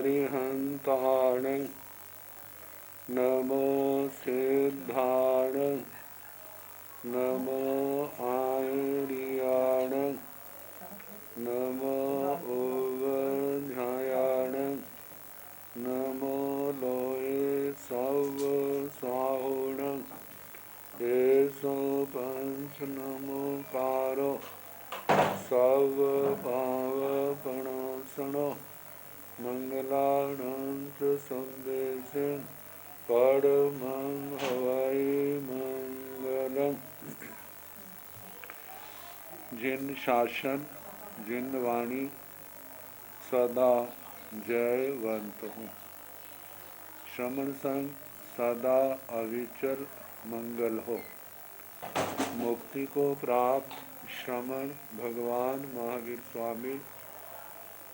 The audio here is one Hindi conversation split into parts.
अरिहंताण नमो सिद्धाण नमो आयुर्याण नमो उवध्यायाण नमो लोये सव साहुण एसो पंच नमोकारो सव पाव प्रणसनो मंगलानंत संदेशे परमं हवै मंगलम्। जिन शासन जिन वाणी सदा जयवंत हूँ, श्रमण संग सदा अविचल मंगल हो। मुक्ति को प्राप्त श्रमण भगवान महावीर स्वामी,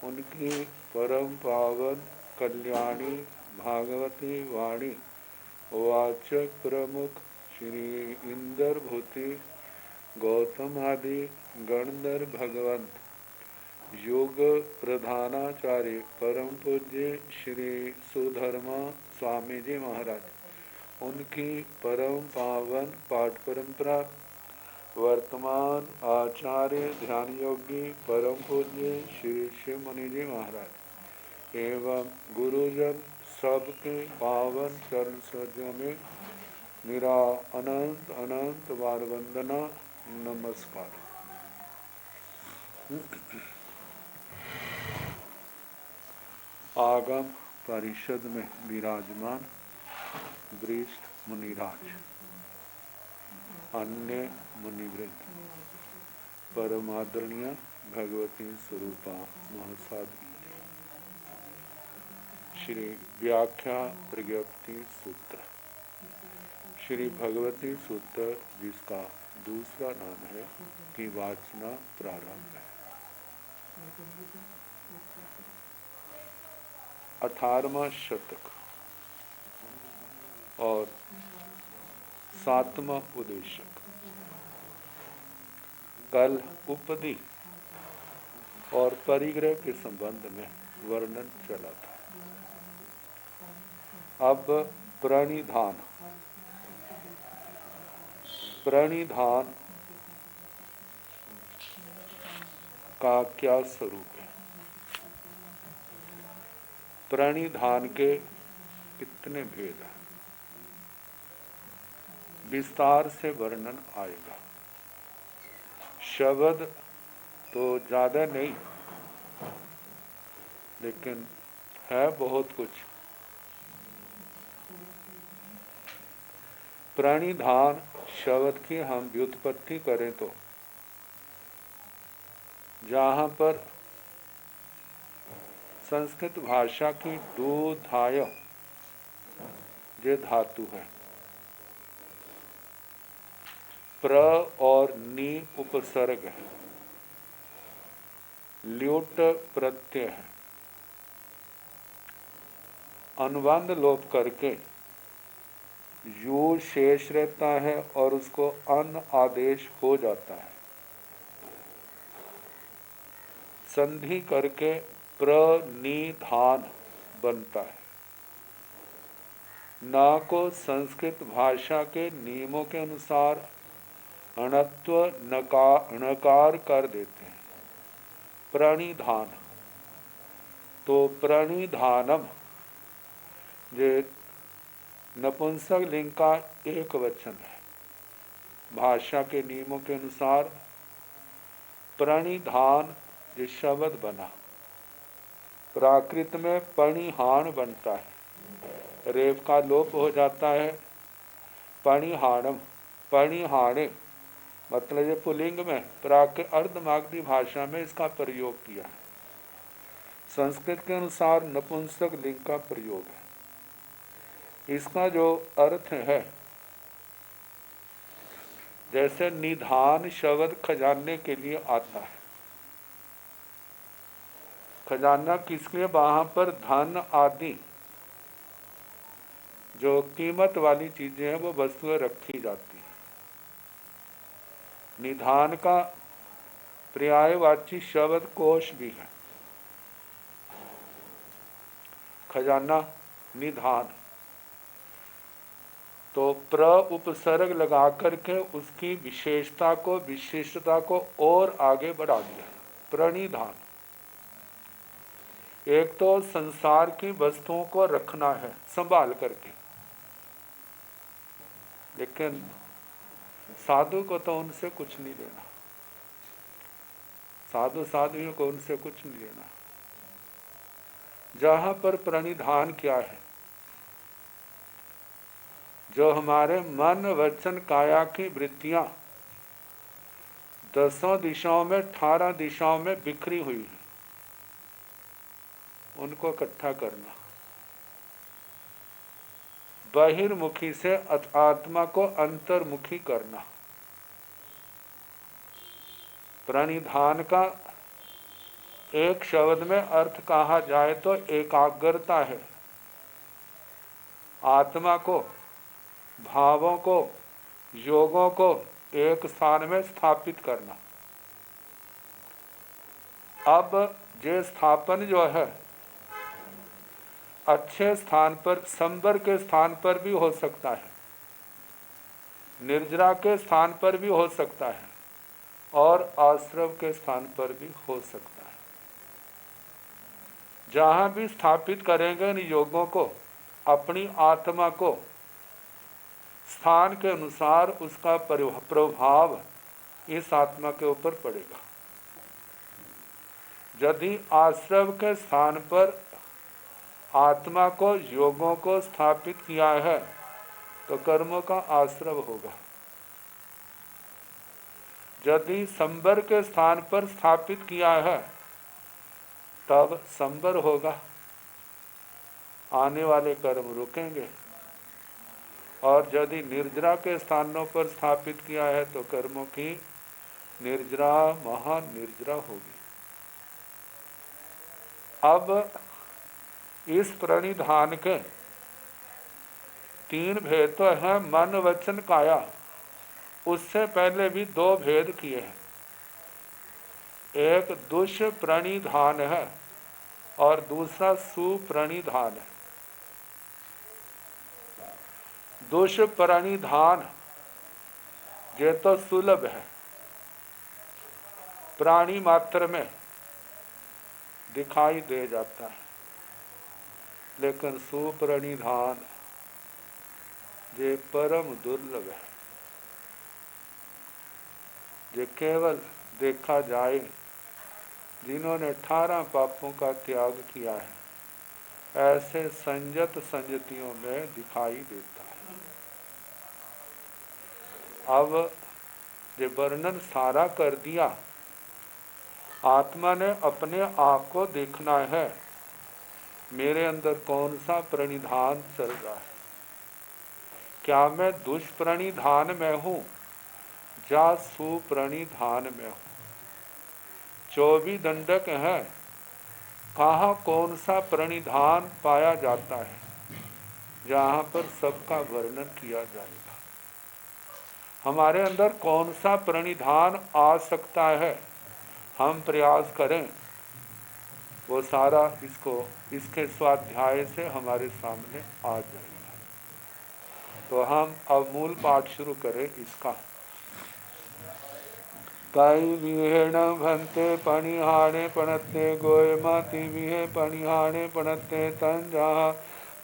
उनकी परम पावन कल्याणी भागवती वाणी वाचक प्रमुख श्री इंद्र भूति गौतम आदि गणधर भगवंत योग प्रधानाचार्य परम पूज्य श्री सुधर्मा स्वामी जी महाराज, उनकी परम पावन पाठ परंपरा वर्तमान आचार्य ध्यान योगी परम पूज्य श्री शिव मुनि जी महाराज एवं गुरुजन सबके पावन चरण सज्जों में मेरा अनंत अनंत बार वंदना नमस्कार। आगम परिषद में विराजमान वरिष्ठ मुनिराज, अन्य मुनिवृंद, परम आदरणीय भगवती स्वरूपा महासाध्वी, श्री व्याख्या प्रज्ञप्ति सूत्र, श्री भगवती सूत्र जिसका दूसरा नाम है की वाचना प्रारंभ है। 18वां शतक और 7वां उद्देशक। कल उपदि और परिग्रह के संबंध में वर्णन चला था। अब प्रणिधान का क्या स्वरूप है, प्रणिधान के कितने भेद हैं, विस्तार से वर्णन आएगा। शब्द तो ज्यादा नहीं, लेकिन है बहुत कुछ। प्रणिधान शब्द की हम व्युत्पत्ति करें तो जहाँ पर संस्कृत भाषा की दूधाय ये धातु है, प्र और नी उपसर्ग है, ल्युट प्रत्यय है, अनुबंध लोप करके यू शेष रहता है और उसको अन आदेश हो जाता है। संधि करके प्रनिधान बनता है। ना को संस्कृत भाषा के नियमों के अनुसार अणत्व नकार कर देते हैं, प्रणिधान। तो प्रणिधानम जे नपुंसक लिंग का एक वचन है। भाषा के नियमों के अनुसार प्रणिधान जो शब्द बना, प्राकृत में पणिहाण बनता है, रेफ का लोप हो जाता है, पणिहाणम, पणिहाणे मतलब ये पुलिंग में प्राकृत अर्धमागधी भाषा में इसका प्रयोग किया है। संस्कृत के अनुसार नपुंसक लिंग का प्रयोग है। इसका जो अर्थ है, जैसे निधान शब्द खजाने के लिए आता है। खजाना किसके, वहां पर धन आदि जो कीमत वाली चीजें हैं वो वस्तुएं रखी जाती हैं। निधान का पर्यायवाची शब्द कोश भी है। खजाना निधान। तो प्र उपसर्ग लगा करके उसकी विशेषता को विशिष्टता को और आगे बढ़ा दिया। प्रणिधान, एक तो संसार की वस्तुओं को रखना है संभाल करके, लेकिन साधु को तो उनसे कुछ नहीं लेना, साधु साधुओं को उनसे कुछ नहीं लेना। जहां पर प्रणिधान क्या है, जो हमारे मन वचन काया की वृत्तियां 10 दिशाओं में 18 दिशाओं में बिखरी हुई है, उनको इकट्ठा करना, बहिर्मुखी से आत्मा को अंतर्मुखी करना। प्रणिधान का एक शब्द में अर्थ कहा जाए तो एकाग्रता है, आत्मा को, भावों को, योगों को एक स्थान में स्थापित करना। अब ये स्थापन जो है अच्छे स्थान पर, संबर के स्थान पर भी हो सकता है, निर्जरा के स्थान पर भी हो सकता है, और आश्रम के स्थान पर भी हो सकता है। जहां भी स्थापित करेंगे इन योगों को, अपनी आत्मा को, स्थान के अनुसार उसका प्रभाव इस आत्मा के ऊपर पड़ेगा। यदि आश्रम के स्थान पर आत्मा को, योगों को स्थापित किया है तो कर्मों का आश्रव होगा। यदि संबर के स्थान पर स्थापित किया है तब संबर होगा, आने वाले कर्म रुकेंगे। और यदि निर्जरा के स्थानों पर स्थापित किया है तो कर्मों की निर्जरा महानिर्जरा होगी। अब इस प्रणिधान के 3 भेद तो हैं, मन वचन काया। उससे पहले भी 2 भेद किए हैं, एक दुष्प्रणिधान है और दूसरा सुप्रणिधान है। दुष्प्रणिधान ये तो सुलभ है, प्राणी मात्र में दिखाई दे जाता है, लेकिन सुप्रणिधान ये परम दुर्लभ है, जो केवल देखा जाए जिन्होंने 18 पापों का त्याग किया है, ऐसे संयत संयतियों में दिखाई देता है। अब ये वर्णन सारा कर दिया, आत्मा ने अपने आप को देखना है, मेरे अंदर कौन सा प्रणिधान चल रहा है, क्या मैं दुष्प्रणिधान में हूँ या सुप्रणिधान में हूँ। 24 दंडक है, कहाँ कौन सा प्रणिधान पाया जाता है, जहाँ पर सबका वर्णन किया जाएगा। हमारे अंदर कौन सा प्रणिधान आ सकता है, हम प्रयास करें, वो सारा इसके स्वाध्याय से हमारे सामने आ जाएगा। तो हम अब मूल पाठ शुरू करें इसका। काई विहेण भंते पणिहाणे पणते गोय माती विहे पणिहाणे पणते तंजा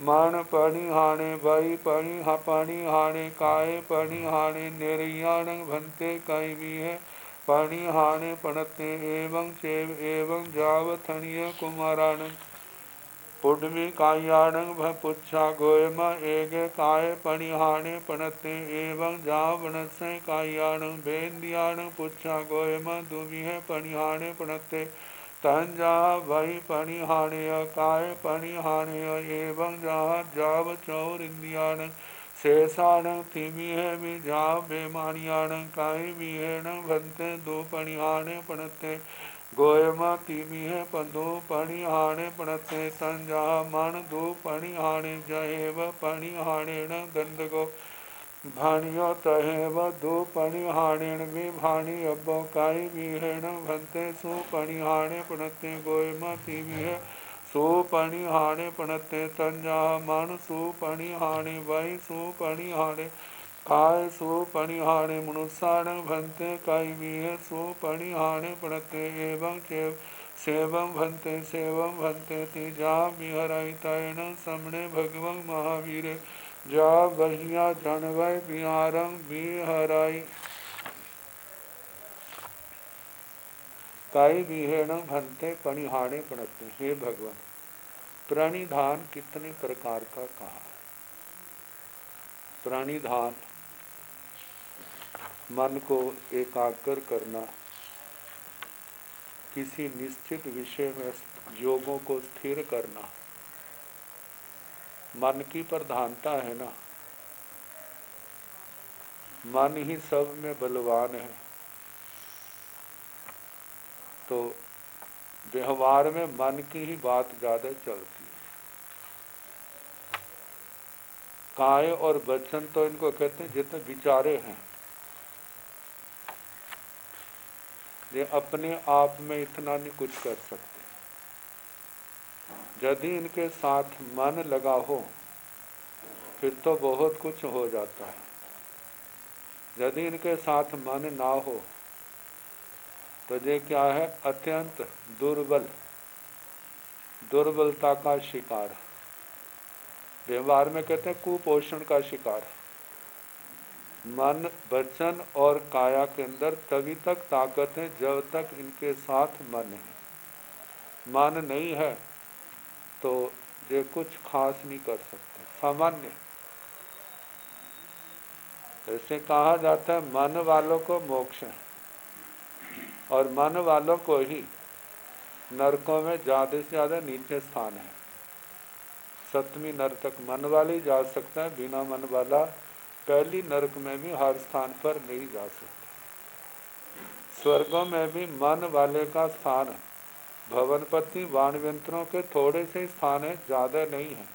मान पणिहाणे भई पणिहाणे काय पणिहाणे निर्याण भंते काई विहे पणिहाणे पणते एवं चेव एवं जावथणीय कुमाराण पुडमी कायाण पुच्छा गोयमा एगे काय पणिहाणे पणते एवं जावणसे कायाण बेंदियाण पुच्छा गोयमा दुमिहे पणिहाणे पणते तंजा भई पणिहाणे काय पणिहाणे एवं जाव चौरिंदियाण शेषाण थिमिहे विजाव बेमानियाण काय विहेण भंते दो पणिहाणे पणते गोयमा तिमिहे पदो पणिहाणे पणते तंजा मन दो पणिहाणे जहेव पणिहाणेण दंडगो भाणियो तहेव दो पणिहाणेण विभाणी अब्बो काई विहेण भंते सु पणिहाणे पणते गोयमा तिमिहे सो पणिहाणे पणते तंजा मन सो पणिहाणे वही सो पणिहाणे काय सो पणिहाणे मनुष्याण भंते कई भी सो पणिहाणे पणते एवं के सेवं भंते तेजा विहराई तैण समणे भगवं महावीर जा बहिया जनवय बिहारं विहराई काई विहेण भंते पणिहाणे पणते। हे भगवान, प्रणिधान कितने प्रकार का कहा। प्रणिधान मन को एकाग्र करना, किसी निश्चित विषय में योगों को स्थिर करना। मन की प्रधानता है ना, मन ही सब में बलवान है, तो व्यवहार में मन की ही बात ज्यादा चलती है। काय और वचन तो इनको कहते हैं जितने विचारे हैं, ये अपने आप में इतना नहीं कुछ कर सकते। यदि इनके साथ मन लगा हो फिर तो बहुत कुछ हो जाता है। यदि इनके साथ मन ना हो तो ये क्या है, अत्यंत दुर्बलता का शिकार। व्यवहार में कहते हैं कुपोषण का शिकार। मन, वचन और काया के अंदर तभी तक ताकत है जब तक इनके साथ मन है। मन नहीं है तो ये कुछ खास नहीं कर सकते। सामान्य जैसे कहा जाता है मन वालों को मोक्ष है, और मन वालों को ही नरकों में ज्यादा से ज्यादा नीचे स्थान है। सप्तमी नरक तक मन वाले ही जा सकता है, बिना मन वाला पहली नरक में भी हर स्थान पर नहीं जा सकता। स्वर्गों में भी मन वाले का स्थान है। भवनपति वाणव्यंतरों के थोड़े से स्थान है, ज्यादा नहीं है।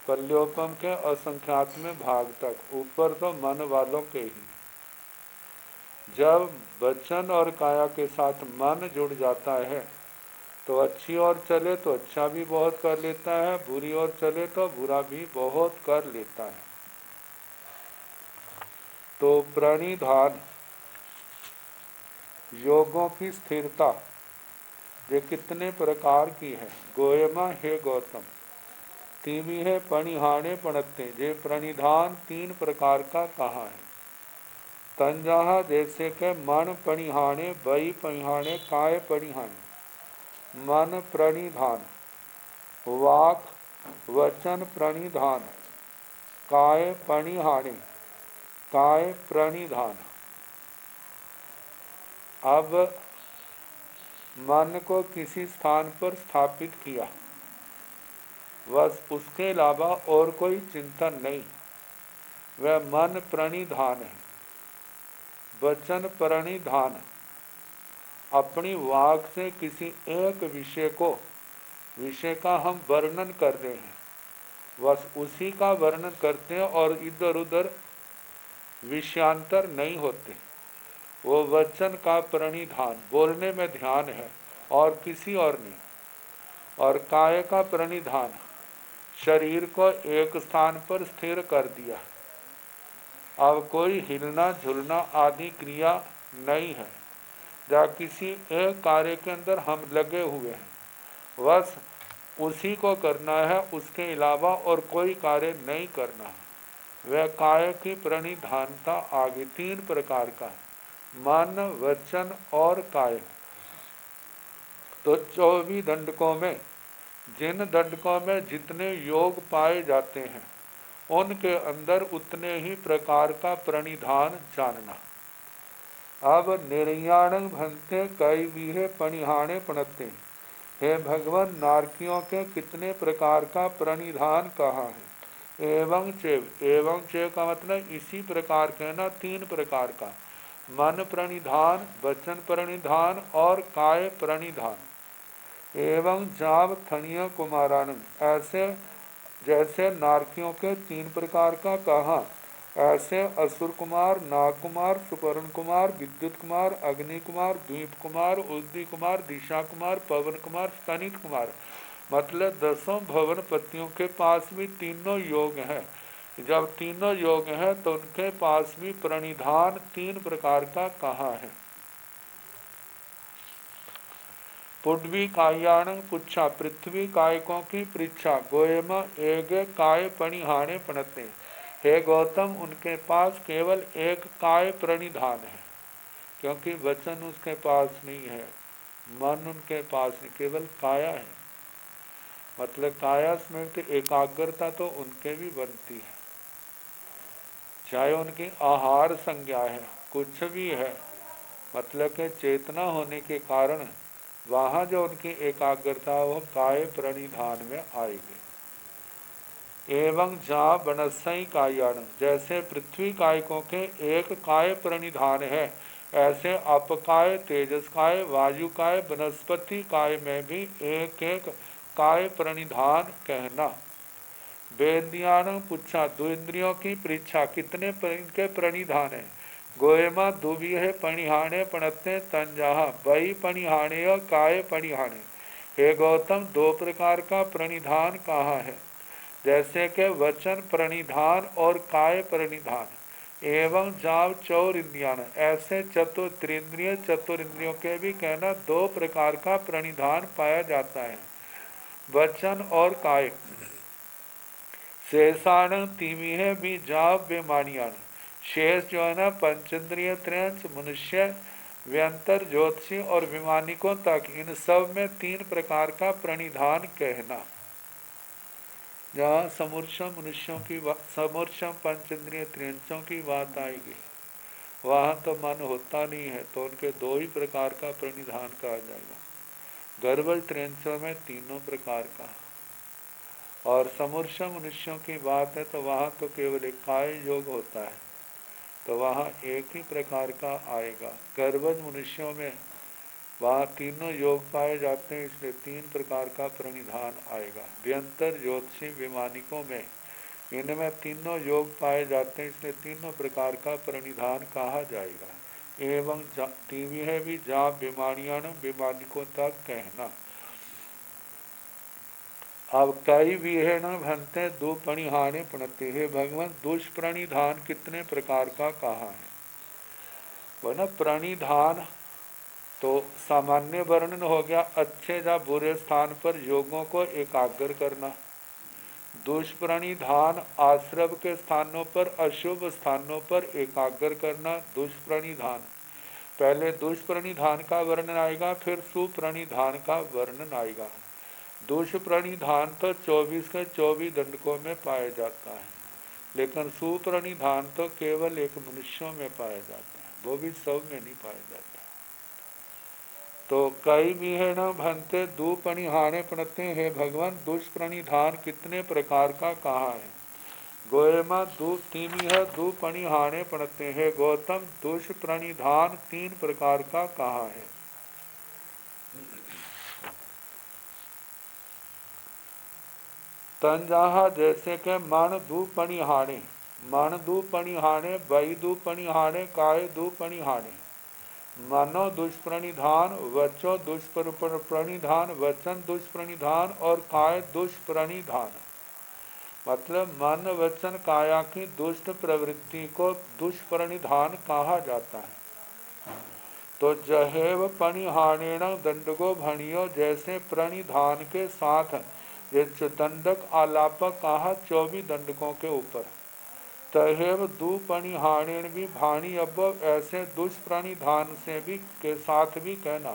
कल्योपम के असंख्यात में भाग तक, ऊपर तो मन वालों के ही। जब वचन और काया के साथ मन जुड़ जाता है तो अच्छी ओर चले तो अच्छा भी बहुत कर लेता है, बुरी ओर चले तो बुरा भी बहुत कर लेता है। तो प्रणिधान, योगों की स्थिरता, ये कितने प्रकार की है। गोयमा हे गौतम, तीवी है पणिहाणे पणते। ये प्रणिधान 3 प्रकार का कहा है। तंजाहा जैसे के मन पणिहाणे, बई पणिहाणे, काय पणिहाणे। मन प्रणिधान, वाक वचन प्रणिधान, काय पणिहाणे, काय प्रणिधान। अब मन को किसी स्थान पर स्थापित किया, बस उसके अलावा और कोई चिंतन नहीं, वह मन प्रणिधान है। वचन प्रणिधान, अपनी वाक से किसी एक विषय का हम वर्णन कर रहे हैं, बस उसी का वर्णन करते हैं और इधर उधर विषयांतर नहीं होते। वो वचन का प्रणिधान, बोलने में ध्यान है और किसी और नहीं। और काय का प्रणिधान, शरीर को एक स्थान पर स्थिर कर दिया। अब कोई हिलना झुलना आदि क्रिया नहीं है, या किसी एक कार्य के अंदर हम लगे हुए हैं, बस उसी को करना है, उसके अलावा और कोई कार्य नहीं करना है। वह काय की प्रणिधानता आगे 3 प्रकार का है, मन वचन और काय। तो 24 दंडकों में, जिन दंडकों में जितने योग पाए जाते हैं उनके अंदर उतने ही प्रकार का प्रणिधान जानना। अब निर्याण भंते कई विहे पणिहाणे पणते। हे भगवान, नारकियों के कितने प्रकार का प्रणिधान कहा है। एवं चेव का मतलब इसी प्रकार के ना 3 प्रकार का, मन प्रणिधान, वचन प्रणिधान और काय प्रणिधान। एवं जाव थणीय कुमारानंद, ऐसे जैसे नारकियों के 3 प्रकार का कहा, ऐसे असुर कुमार, नाग कुमार, सुपर्ण कुमार, विद्युत कुमार, अग्नि कुमार, द्वीप कुमार, उद्दी कुमार, दिशा कुमार, पवन कुमार, स्तनित कुमार, मतलब 10 भवन पतियों के पास भी तीनों योग हैं। जब तीनों योग हैं तो उनके पास भी प्रणिधान 3 प्रकार का कहाँ है। पुड्वी कायाण पुच्छा पृथ्वी कायकों की पृच्छा गोयम एक काय पणिहाणे पणते। हे गौतम, उनके पास केवल एक काय प्रणिधान है, क्योंकि वचन उसके पास नहीं है, मन उनके पास नहीं, केवल काया है। मतलब काया स्मृति एकाग्रता तो उनके भी बनती है, चाहे उनकी आहार संज्ञा है, कुछ भी है, मतलब के चेतना होने के कारण वहाँ जो उनकी एकाग्रता वो काय प्रणिधान में आएगी। एवं जा बनसई कायान, जैसे पृथ्वी कायकों के एक काय प्रणिधान है, ऐसे अपकाय, तेजस काय, वायु काय, वनस्पति काय में भी एक एक काय प्रणिधान कहना। वेद्यान पूछा, दो इंद्रियों की परीक्षा कितने इनके प्रणिधान है। गोयमा दुबी है पणिहाने पणते तंजाहा बई पणिहाने और काय पणिहाने। हे गौतम, 2 प्रकार का प्रणिधान कहा है, जैसे कि वचन प्रणिधान और काय प्रणिधान। एवं जाव चौर इंद्रियान, ऐसे त्रिंद्रिय चतुरिंद्रियों के भी कहना 2 प्रकार का प्रणिधान पाया जाता है, वचन और काय। शेषाण तीवी है भी जाव बेमानियान, शेष जो है ना पंचेंद्रिय त्रयंच मनुष्य व्यंतर ज्योतिषी और विमानिकों तक, इन सब में 3 प्रकार का प्रणिधान कहना। जहाँ समूर्छम मनुष्यों की समूर्छम पंचेंद्रिय त्रयंचों की बात आएगी, वहाँ तो मन होता नहीं है, तो उनके 2 ही प्रकार का प्रणिधान कहा जाएगा। गर्भज त्रयंचों में 3 प्रकार का, और समूर्छ मनुष्यों की बात है तो वहाँ तो केवल एक काय योग होता है, तो वहाँ एक ही प्रकार का आएगा। गर्भज मनुष्यों में वहाँ तीनों योग पाए जाते हैं, इसलिए 3 प्रकार का प्रणिधान आएगा। व्यंतर ज्योतिषी विमानिकों में इनमें तीनों योग पाए जाते हैं, इसलिए तीनों प्रकार का प्रणिधान कहा जाएगा। एवं तीवी है भी जा विमानियान विमानिकों तक कहना। अब कई भी है न भनते दो पणिहाने पणते। हे भगवान, दुष्प्रणिधान कितने प्रकार का कहा है। वह न प्रणिधान तो सामान्य वर्णन हो गया, अच्छे या बुरे स्थान पर योगों को एकाग्र करना। दुष्प्रणिधान आश्रम के स्थानों पर, अशुभ स्थानों पर एकाग्र करना दुष्प्रणिधान। पहले दुष्प्रणिधान का वर्णन आएगा, फिर सुप्रणिधान का वर्णन आएगा। दुष्प्रणिधान तो 24 के 24 दंडकों में पाया जाता है, लेकिन सुप्रणिधान तो केवल एक मनुष्यों में पाया जाता है, वो भी सब में नहीं पाया जाता। तो कई भी है न भनते दो पणिहाने पड़ते हैं। भगवान, दुष्प्रणिधान कितने प्रकार का कहा है। गोयमा दो तीमी है, दो पणिहाने पड़ते हैं। गौतम, दुष्प्रणिधान 3 प्रकार का कहा है। तंजाहा, जैसे के मन दू पणिहाने, मन दू पणिहाने, बई दू पणिहाने, काय दू पणिहाने। मनो दुष्प्रणिधान, वचो दुष्प्रणिधान, वचन दुष्प्रणिधान और काय दुष्प्रणिधान। मतलब मन वचन काया की दुष्ट प्रवृत्ति को दुष्प्रणिधान कहा जाता है। तो जहेव पणिहानेण दंडगो भणियो, जैसे प्रणिधान के साथ जैसे दंडक आलापक कहा 24 दंडकों के ऊपर, तहेव दुपणिहानेण भी भाणी अब, ऐसे दुष्प्रणिधान से भी के साथ भी कहना।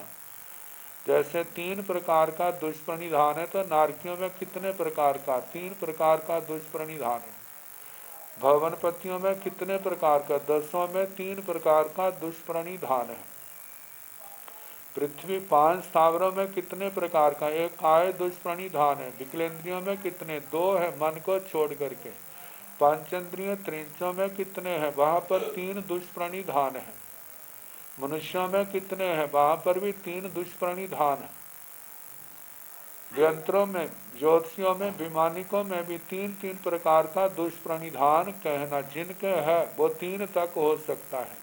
जैसे 3 प्रकार का दुष्प्रणिधान है, तो नारकियों में कितने प्रकार का, 3 प्रकार का दुष्प्रणिधान है। भवनपतियों में कितने प्रकार का, 10 में 3 प्रकार का दुष्प्रणिधान है। पृथ्वी 5 स्थावरों में कितने प्रकार का, एक काय दुष्प्रणिधान है। विकलेंद्रियों में कितने, 2 है मन को छोड़ करके। पंचेंद्रिय त्रिंचों में कितने हैं, वहां पर 3 दुष्प्रणिधान है। मनुष्यों में कितने हैं, वहां पर भी 3 दुष्प्रणिधान है। यंत्रों में, ज्योतिषियों में, विमानिकों में भी 3 प्रकार का दुष्प्रणिधान कहना। जिनके है वो 3 तक हो सकता है।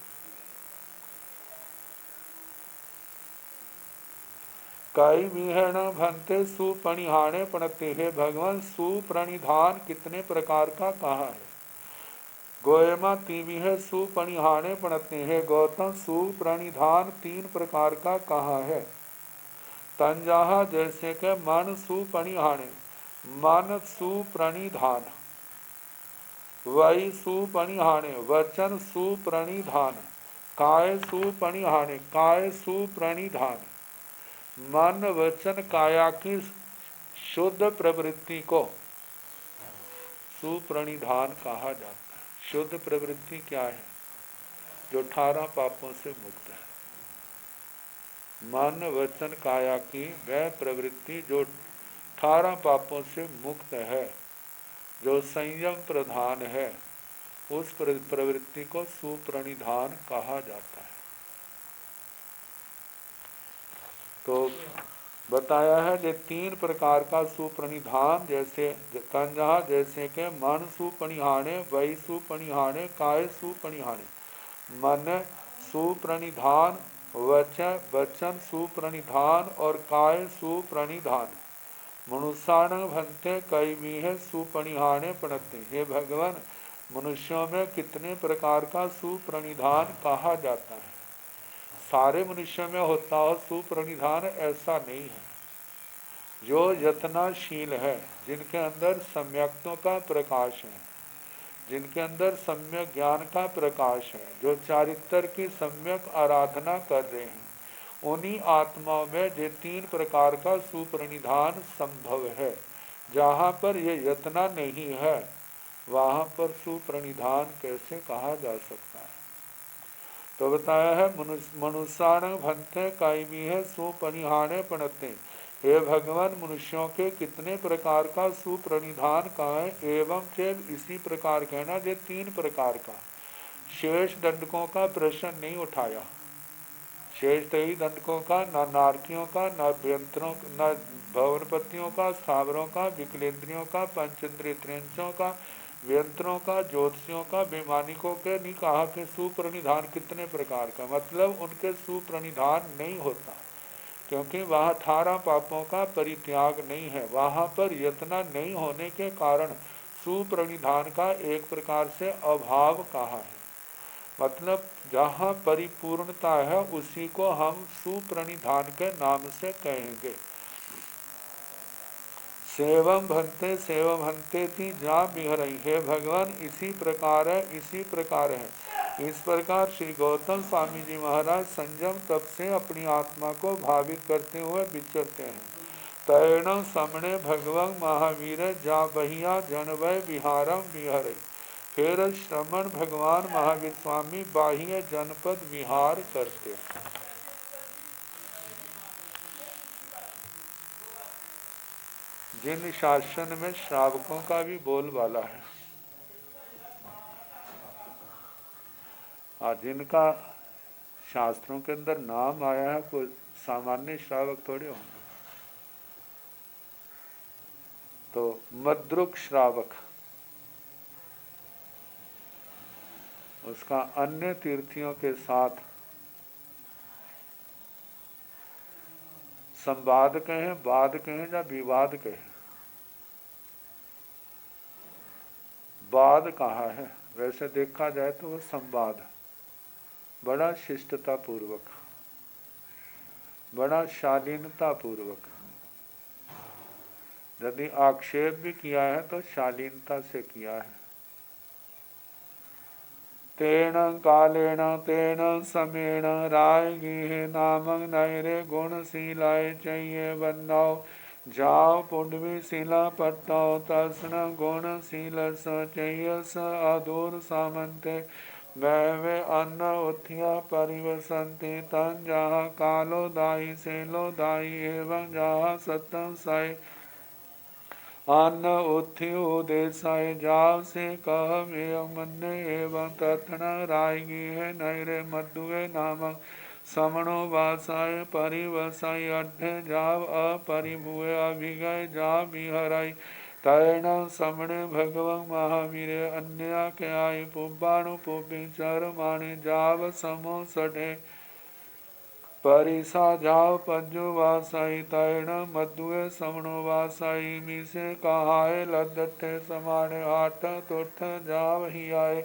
कई विहरण भंते सुपणिहाणे पणते। हे भगवान, सुप्रणिधान कितने प्रकार का कहा है। गोयमा तीविह सुपणिहाणे पणते। हे गौतम, सुप्रणिधान 3 प्रकार का कहा है। तंजाहा जैसे के मन सुपणिहाणे, मन सुप्रणिधान। वही सुपणिहाणे, वचन सुप्रणिधान। काय सुपणिहाणे, काय सुप्रणिधान। मन वचन काया की शुद्ध प्रवृत्ति को सुप्रणिधान कहा जाता है। शुद्ध प्रवृत्ति क्या है? जो 18 पापों से मुक्त है। मन वचन काया की वह प्रवृत्ति जो 18 पापों से मुक्त है, जो संयम प्रधान है, उस प्रवृत्ति को सुप्रणिधान कहा जाता है। तो बताया है कि 3 प्रकार का सुप्रणिधान, जैसे तंजहा जैसे के मन सुपणिहाणे, वही सुपणिहाणे, काय सुपणिहाणे। मन सुप्रणिधान, वचन सुप्रणिधान और काय सुप्रणिधान। मनुष्याण भंते कई है सुपणिहाणे पणते। हे भगवान, मनुष्यों में कितने प्रकार का सुप्रणिधान कहा जाता है। सारे मनुष्यों में होता हो सुप्रणिधान ऐसा नहीं है। जो यत्नशील है, जिनके अंदर सम्यक्तों का प्रकाश है, जिनके अंदर सम्यक ज्ञान का प्रकाश है, जो चारित्र की सम्यक आराधना कर रहे हैं, उन्हीं आत्माओं में ये 3 प्रकार का सुप्रणिधान संभव है। जहाँ पर ये यत्न नहीं है, वहाँ पर सुप्रणिधान कैसे कहा जा सकता है। तो बताया है मनुष्याण भंते कायमी है सुपणिहाणे पणते। हे भगवान, मनुष्यों के कितने प्रकार का सुप्रणिधान का है। एवं चेव इसी प्रकार कहना, ये 3 प्रकार का। शेष दंडकों का प्रश्न नहीं उठाया। शेष 23 दंडकों का, न नारकियों का, न अभ्यंतरों, न भवनपतियों का, स्थावरों का, विकलेंद्रियों का, पंचेंद्रिय त्रिंशों का, व्यंतरों का, ज्योतिषियों का, वैमानिकों के नहीं कहा कि सुप्रणिधान कितने प्रकार का। मतलब उनके सुप्रणिधान नहीं होता, क्योंकि वहाँ 18 पापों का परित्याग नहीं है। वहाँ पर यत्न नहीं होने के कारण सुप्रणिधान का एक प्रकार से अभाव कहा है। मतलब जहाँ परिपूर्णता है उसी को हम सुप्रणिधान के नाम से कहेंगे। सेवम भंते थी जा बिहरई। हे भगवान, इसी प्रकार है, इसी प्रकार है। इस प्रकार श्री गौतम स्वामी जी महाराज संयम तप से अपनी आत्मा को भावित करते हुए विचरते हैं। तैण समणे भगवं महावीर जा बहिया जनवय विहारम विहरई। फिर श्रमण भगवान महावीर स्वामी बाह्य जनपद विहार करते। जिन शासन में श्रावकों का भी बोलबाला है, जिनका शास्त्रों के अंदर नाम आया है, कोई सामान्य श्रावक थोड़े होंगे। तो मद्रुक श्रावक, उसका अन्य तीर्थियों के साथ संवाद कहें, वाद कहें या विवाद कहें, वाद कहा है। वैसे देखा जाए तो वह संवाद बड़ा शिष्टता पूर्वक, बड़ा शालीनता पूर्वक, यदि आक्षेप भी किया है तो शालीनता से किया है। तेन कालेन तेन समेण राय गिहे नामं नैरे गुणशीलाय चैये बन्नाओ। जाओ पुंडवी शिला पट्टाओ तस्न गुणशील स चैय स अधूर सामंते। वैवे अन्न उत्थिया परिवसंते तन जहाँ कालो दाई सेलो दाई एवं जहाँ सत्यम साय अन्न उत्थि उदेशाय जाव से कह एवं मन एवं तत्ण रायगी है नैरे मधुए नामक समणो वासाय परिवसाय अड्ढे जाव अपरिभुए अभिगय जाव विहराई। तैण समणे भगवं महावीर अन्या के आय पुब्बाणु पुब्बी चरमाणे जाव समो सढ़े परिसा जाओ पंजो वासाई तैण मधुए समणो वासाई मीसे कहाए लदते समाने आठ तुठ जाव ही आए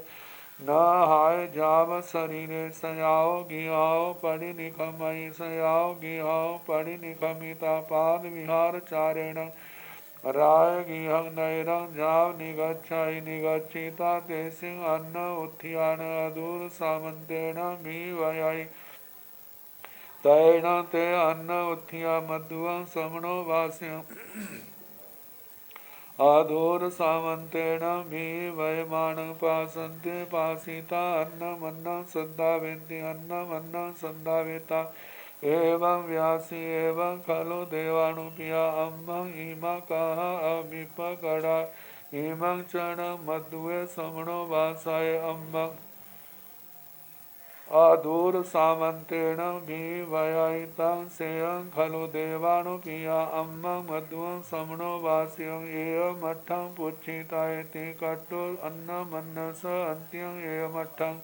नहाय जाव शरीरे सयाओ गियाओ पड़ि निकमई सयाओ गियाओ पड़ि निकमिता पाद विहार चारेण राय गिहं नैरं जाव निगच्छाई निगच्छिता ते सिंह अन्न उत्थियान अदूर सामंतेन मी वयाई तैण ते अन्न उत्थिया मधुवं समणो वास्यं आधोर सामंतेन भी वयमान पासन्ते पासिता अन्नमन्नं सद्धावेन्ति अन्नमन्नं सद्धावेता एवं व्यासी एवं खलु देवानुपिया अम्मं इमा कः अभिपकड़ा इमं चरण मधुए समणो वासाय अम्मं आधूर सामंतेन भी वयायितं सेयं खलु देवानुपिया अम्मं मध्वं समणो वास्यं एयमठं पुच्छितायति कट्टो अन्नमन्नस अन्त्यं एयमठं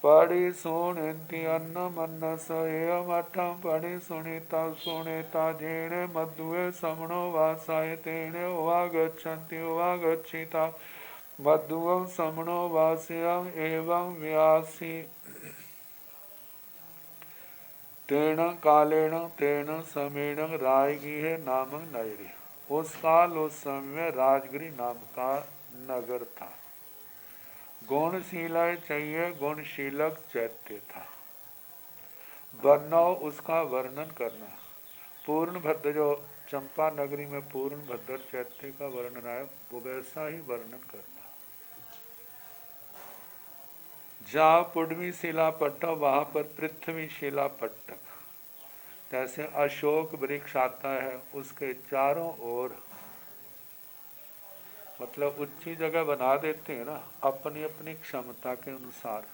पड़ि सुणिन्ति अन्नमन्नस एयमठं पड़ि सुणिता सुणिता जेणे मध्वे समणो वासाय तेणे उवागच्छन्ति उवागच्छिता मध्वं समणो वास्यं एवं व्यासी तेण कालेण तेण समेण राजगृह नामक नगरी। उस काल उस समय राजगिरी नाम का नगर था। गुणशीला चाहिए गुणशीलक चैत्य था। वर्णव उसका वर्णन करना। पूर्ण भद्र जो चंपा नगरी में पूर्ण भद्र चैत्य का वर्णन आया वो वैसा ही वर्णन करना। जहाँ पुडवी शिला पट्टक वहाँ पर पृथ्वी शिला पट्टक, जैसे अशोक वृक्ष आता है उसके चारों ओर मतलब ऊंची जगह बना देते हैं ना अपनी अपनी क्षमता के अनुसार।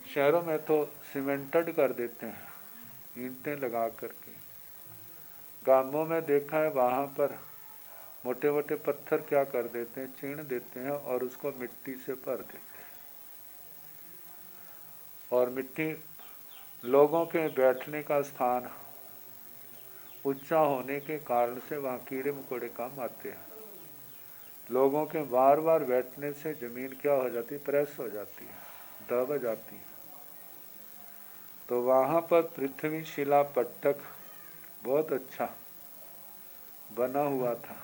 शहरों में तो सीमेंटेड कर देते हैं ईंटें लगा करके। गांवों में देखा है वहाँ पर मोटे मोटे पत्थर क्या कर देते हैं चीण देते हैं और उसको मिट्टी से भर देते हैं और मिट्टी लोगों के बैठने का स्थान ऊंचा होने के कारण से वहाँ कीड़े मकोड़े कम आते हैं। लोगों के बार बार बैठने से जमीन क्या हो जाती है प्रेस हो जाती है दब जाती है। तो वहाँ पर पृथ्वी शिला पट्टक बहुत अच्छा बना हुआ था।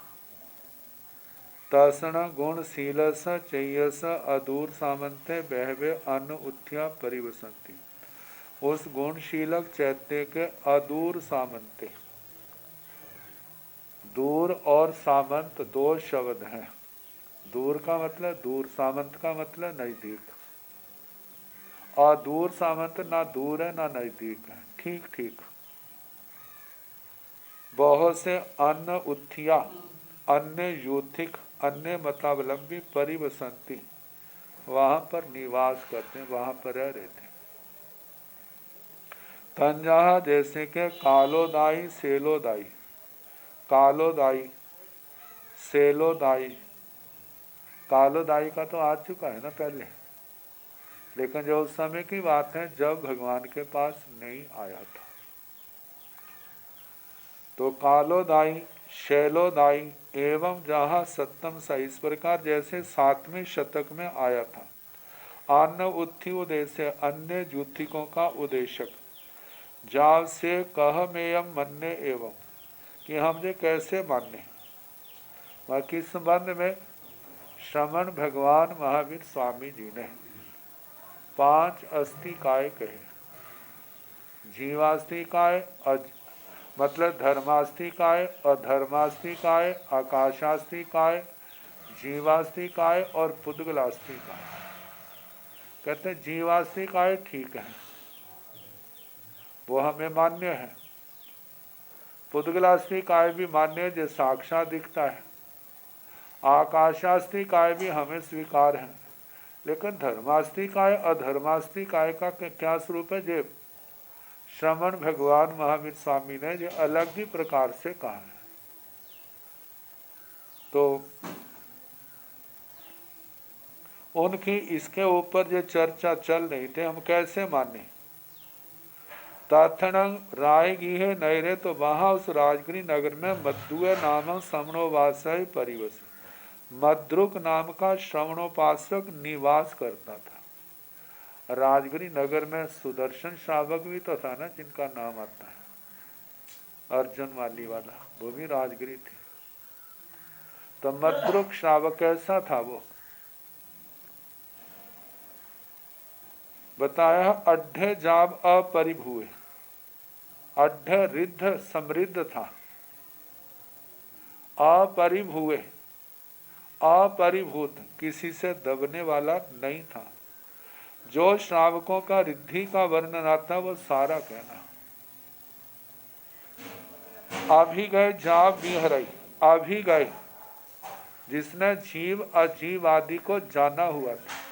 तसन गुणशीलस चयस अदूर सामंते बहवे अन्न उत्थ्या परिवसंती। उस गुणशीलक चैत्य के अदूर सामंते, दूर और सामंत दो शब्द हैं। दूर का मतलब दूर, सामंत का मतलब नजदीक। अदूर सामंत ना दूर है ना नजदीक है, ठीक ठीक। बहुत से अन्न उत्थिया अन्य यूथिक अन्य मतावलंबी परिवसंती वहां पर निवास करते हैं, वहां पर रह रहे थे। तंजाहा जैसे के कालोदाई सेलोदाई, कालोदाई सेलोदाई। कालोदाई का तो आ चुका है ना पहले, लेकिन जो उस समय की बात है जब भगवान के पास नहीं आया था। तो कालोदाई शैलोदाई एवं जहाँ सप्तम सा इस प्रकार जैसे 7वें शतक में आया था। अन्न उत्थि उद्देश्य अन्य ज्योतिकों का उद्देशक जाव से कह मेयम मन्ने एवं कि हमने कैसे माने। बाकी संबंध में श्रमण भगवान महावीर स्वामी जी ने 5 अस्थिकाय कहे। जीवास्थिकाय मतलब धर्मास्थिकाय, अधर्मास्थिकाय, आकाशास्थिकाय, जीवास्थिकाय और पुद्गलास्थिकाय। कहते जीवास्थिकाय ठीक है वो हमें मान्य है, पुद्गलास्थिकाय भी मान्य है जो साक्षात दिखता है, आकाशास्थिकाय भी हमें स्वीकार है। लेकिन धर्मास्थिकाय अधर्मास्थिकाय का क्या स्वरूप है जो श्रमण भगवान महावीर स्वामी ने जो अलग ही प्रकार से कहा है। तो उनकी इसके ऊपर जो चर्चा चल रही थी हम कैसे माने। ताथणं राय गीहे नैरे, तो वहां उस राजगिरी नगर में मद्दुए नामक श्रवणोपासक परिवस, मद्रुक नाम का श्रवणोपासक निवास करता था। राजगिरी नगर में सुदर्शन श्रावक भी तो था ना, जिनका नाम आता है अर्जुन वाली वाला, वो भी राजगिरी थे। तो मद्रुक श्रावक कैसा था वो, बताया अड्ढे जाब अपरिभुए, अड्ढ रिद्ध समृद्ध था, अपरिभुए अपरिभूत किसी से दबने वाला नहीं था। जो श्रावकों का रिद्धि का वर्णन आता वो सारा कहना। अभी गए जा बिहरई, अभी गए जिसने जीव अजीव आदि को जाना हुआ था।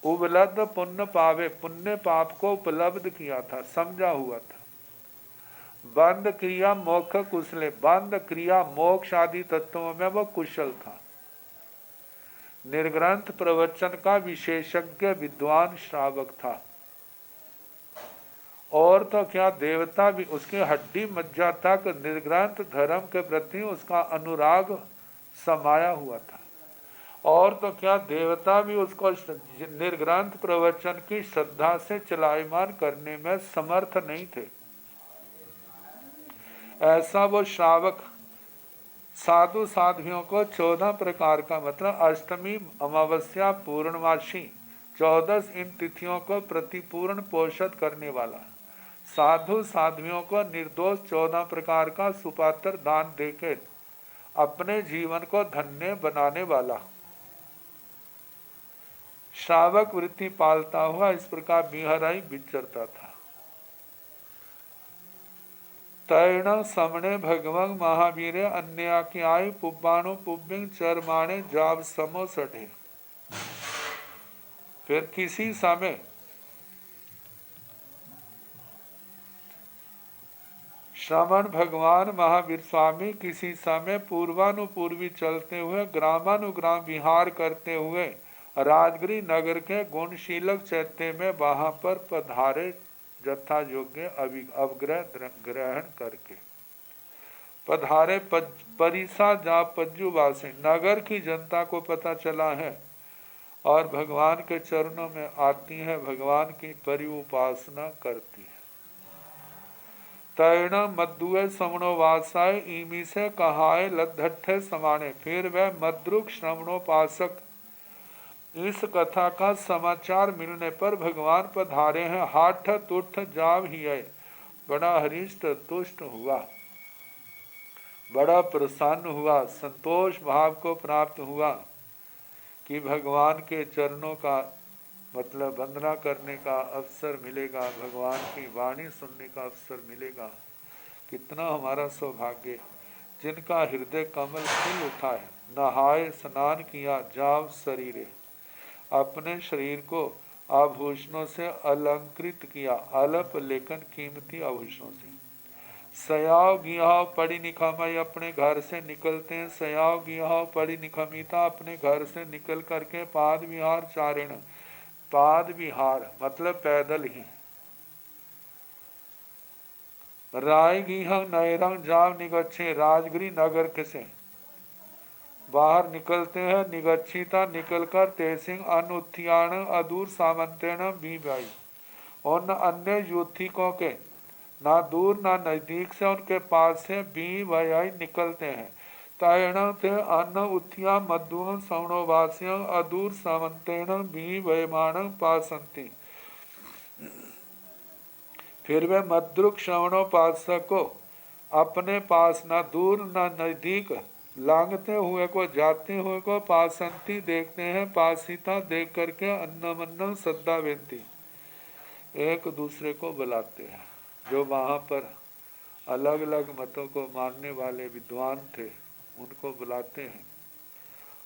उपलब्ध पुण्य पावे, पुण्य पाप को उपलब्ध किया था, समझा हुआ था। बंद क्रिया मोक्ष कुशले, बंद क्रिया मोक्ष आदि तत्वों में वो कुशल था। निर्ग्रंथ प्रवचन का विशेषज्ञ विद्वान श्रावक था। और तो क्या देवता भी उसकी हड्डी मज्जा तक निर्ग्रंथ धर्म के प्रति उसका अनुराग समाया हुआ था। और तो क्या देवता भी उसको निर्ग्रंथ प्रवचन की श्रद्धा से चलायमान करने में समर्थ नहीं थे। ऐसा वो श्रावक साधु साध्वियों को 14 प्रकार का, मतलब अष्टमी अमावस्या पूर्णमासी 14 इन तिथियों को प्रतिपूर्ण पोषित करने वाला, साधु साध्वियों को निर्दोष 14 प्रकार का सुपात्र दान देकर अपने जीवन को धन्य बनाने वाला श्रावक वृत्ति पालता हुआ इस प्रकार बिहराई विचरता था। तैण समणे भगवं महावीर अन्याख्याय पुब्बाणु पुब्बिंग चरमाणे जाव समो सठे। फिर किसी समय श्रवण भगवान महावीर स्वामी किसी समय पूर्वानुपूर्वी चलते हुए ग्रामानुग्राम विहार करते हुए राजगिरी नगर के गुणशीलक चैत्य में वहां पर पधारे, यथा योग्य अवग्रह ग्रहण करके पधारे। परिसा जा पज्जुवासी, नगर की जनता को पता चला है और भगवान के चरणों में आती है, भगवान की परि उपासना करती है। तैण मद्दुए श्रवणोवासाय ईमी से कहाए लद्धठे समाने। फिर वह मद्रुक श्रवणोपासक इस कथा का समाचार मिलने पर भगवान पधारे हैं, हाठ तुठ जाव ही है, बड़ा हरिष्ट तुष्ट हुआ, बड़ा प्रसन्न हुआ, संतोष भाव को प्राप्त हुआ कि भगवान के चरणों का मतलब वंदना करने का अवसर मिलेगा, भगवान की वाणी सुनने का अवसर मिलेगा। कितना हमारा सौभाग्य, जिनका हृदय कमल खिल उठा है, नहाए स्नान किया जाव शरीरे, अपने शरीर को आभूषणों से अलंकृत किया, अल्प लेकिन कीमती आभूषणों से। सयाव गियाव पड़ी निखमाई, अपने घर से निकलते हैं, सयाव गियाव पड़ी निखमिता, अपने घर से निकल करके पाद विहार चारण, पाद विहार मतलब पैदल ही। राय गिहं नैरंग जाव निगच्छे, राजगिरी नगर के से बाहर निकलते हैं, निगच्छिता निकलकर तेसिंग अनुत्थियाण अदूर सामंतेण बीबाई, उन अन्य युथिकों के ना दूर ना नजदीक से उनके पास से बी वयाई निकलते हैं। तैण थे अन्न उत्थिया मधुम सवणोवास्यं अदूर सामंतेण बी वयमाण पासंती। फिर वे मद्रुक श्रवणोपासक को अपने पास न दूर न नजदीक लांघते हुए को जाते हुए को पासंती देखते हैं, पासिता देख करके अन्नमन्नम सद्दा बेनती एक दूसरे को बुलाते हैं। जो वहाँ पर अलग अलग मतों को मानने वाले विद्वान थे उनको बुलाते हैं।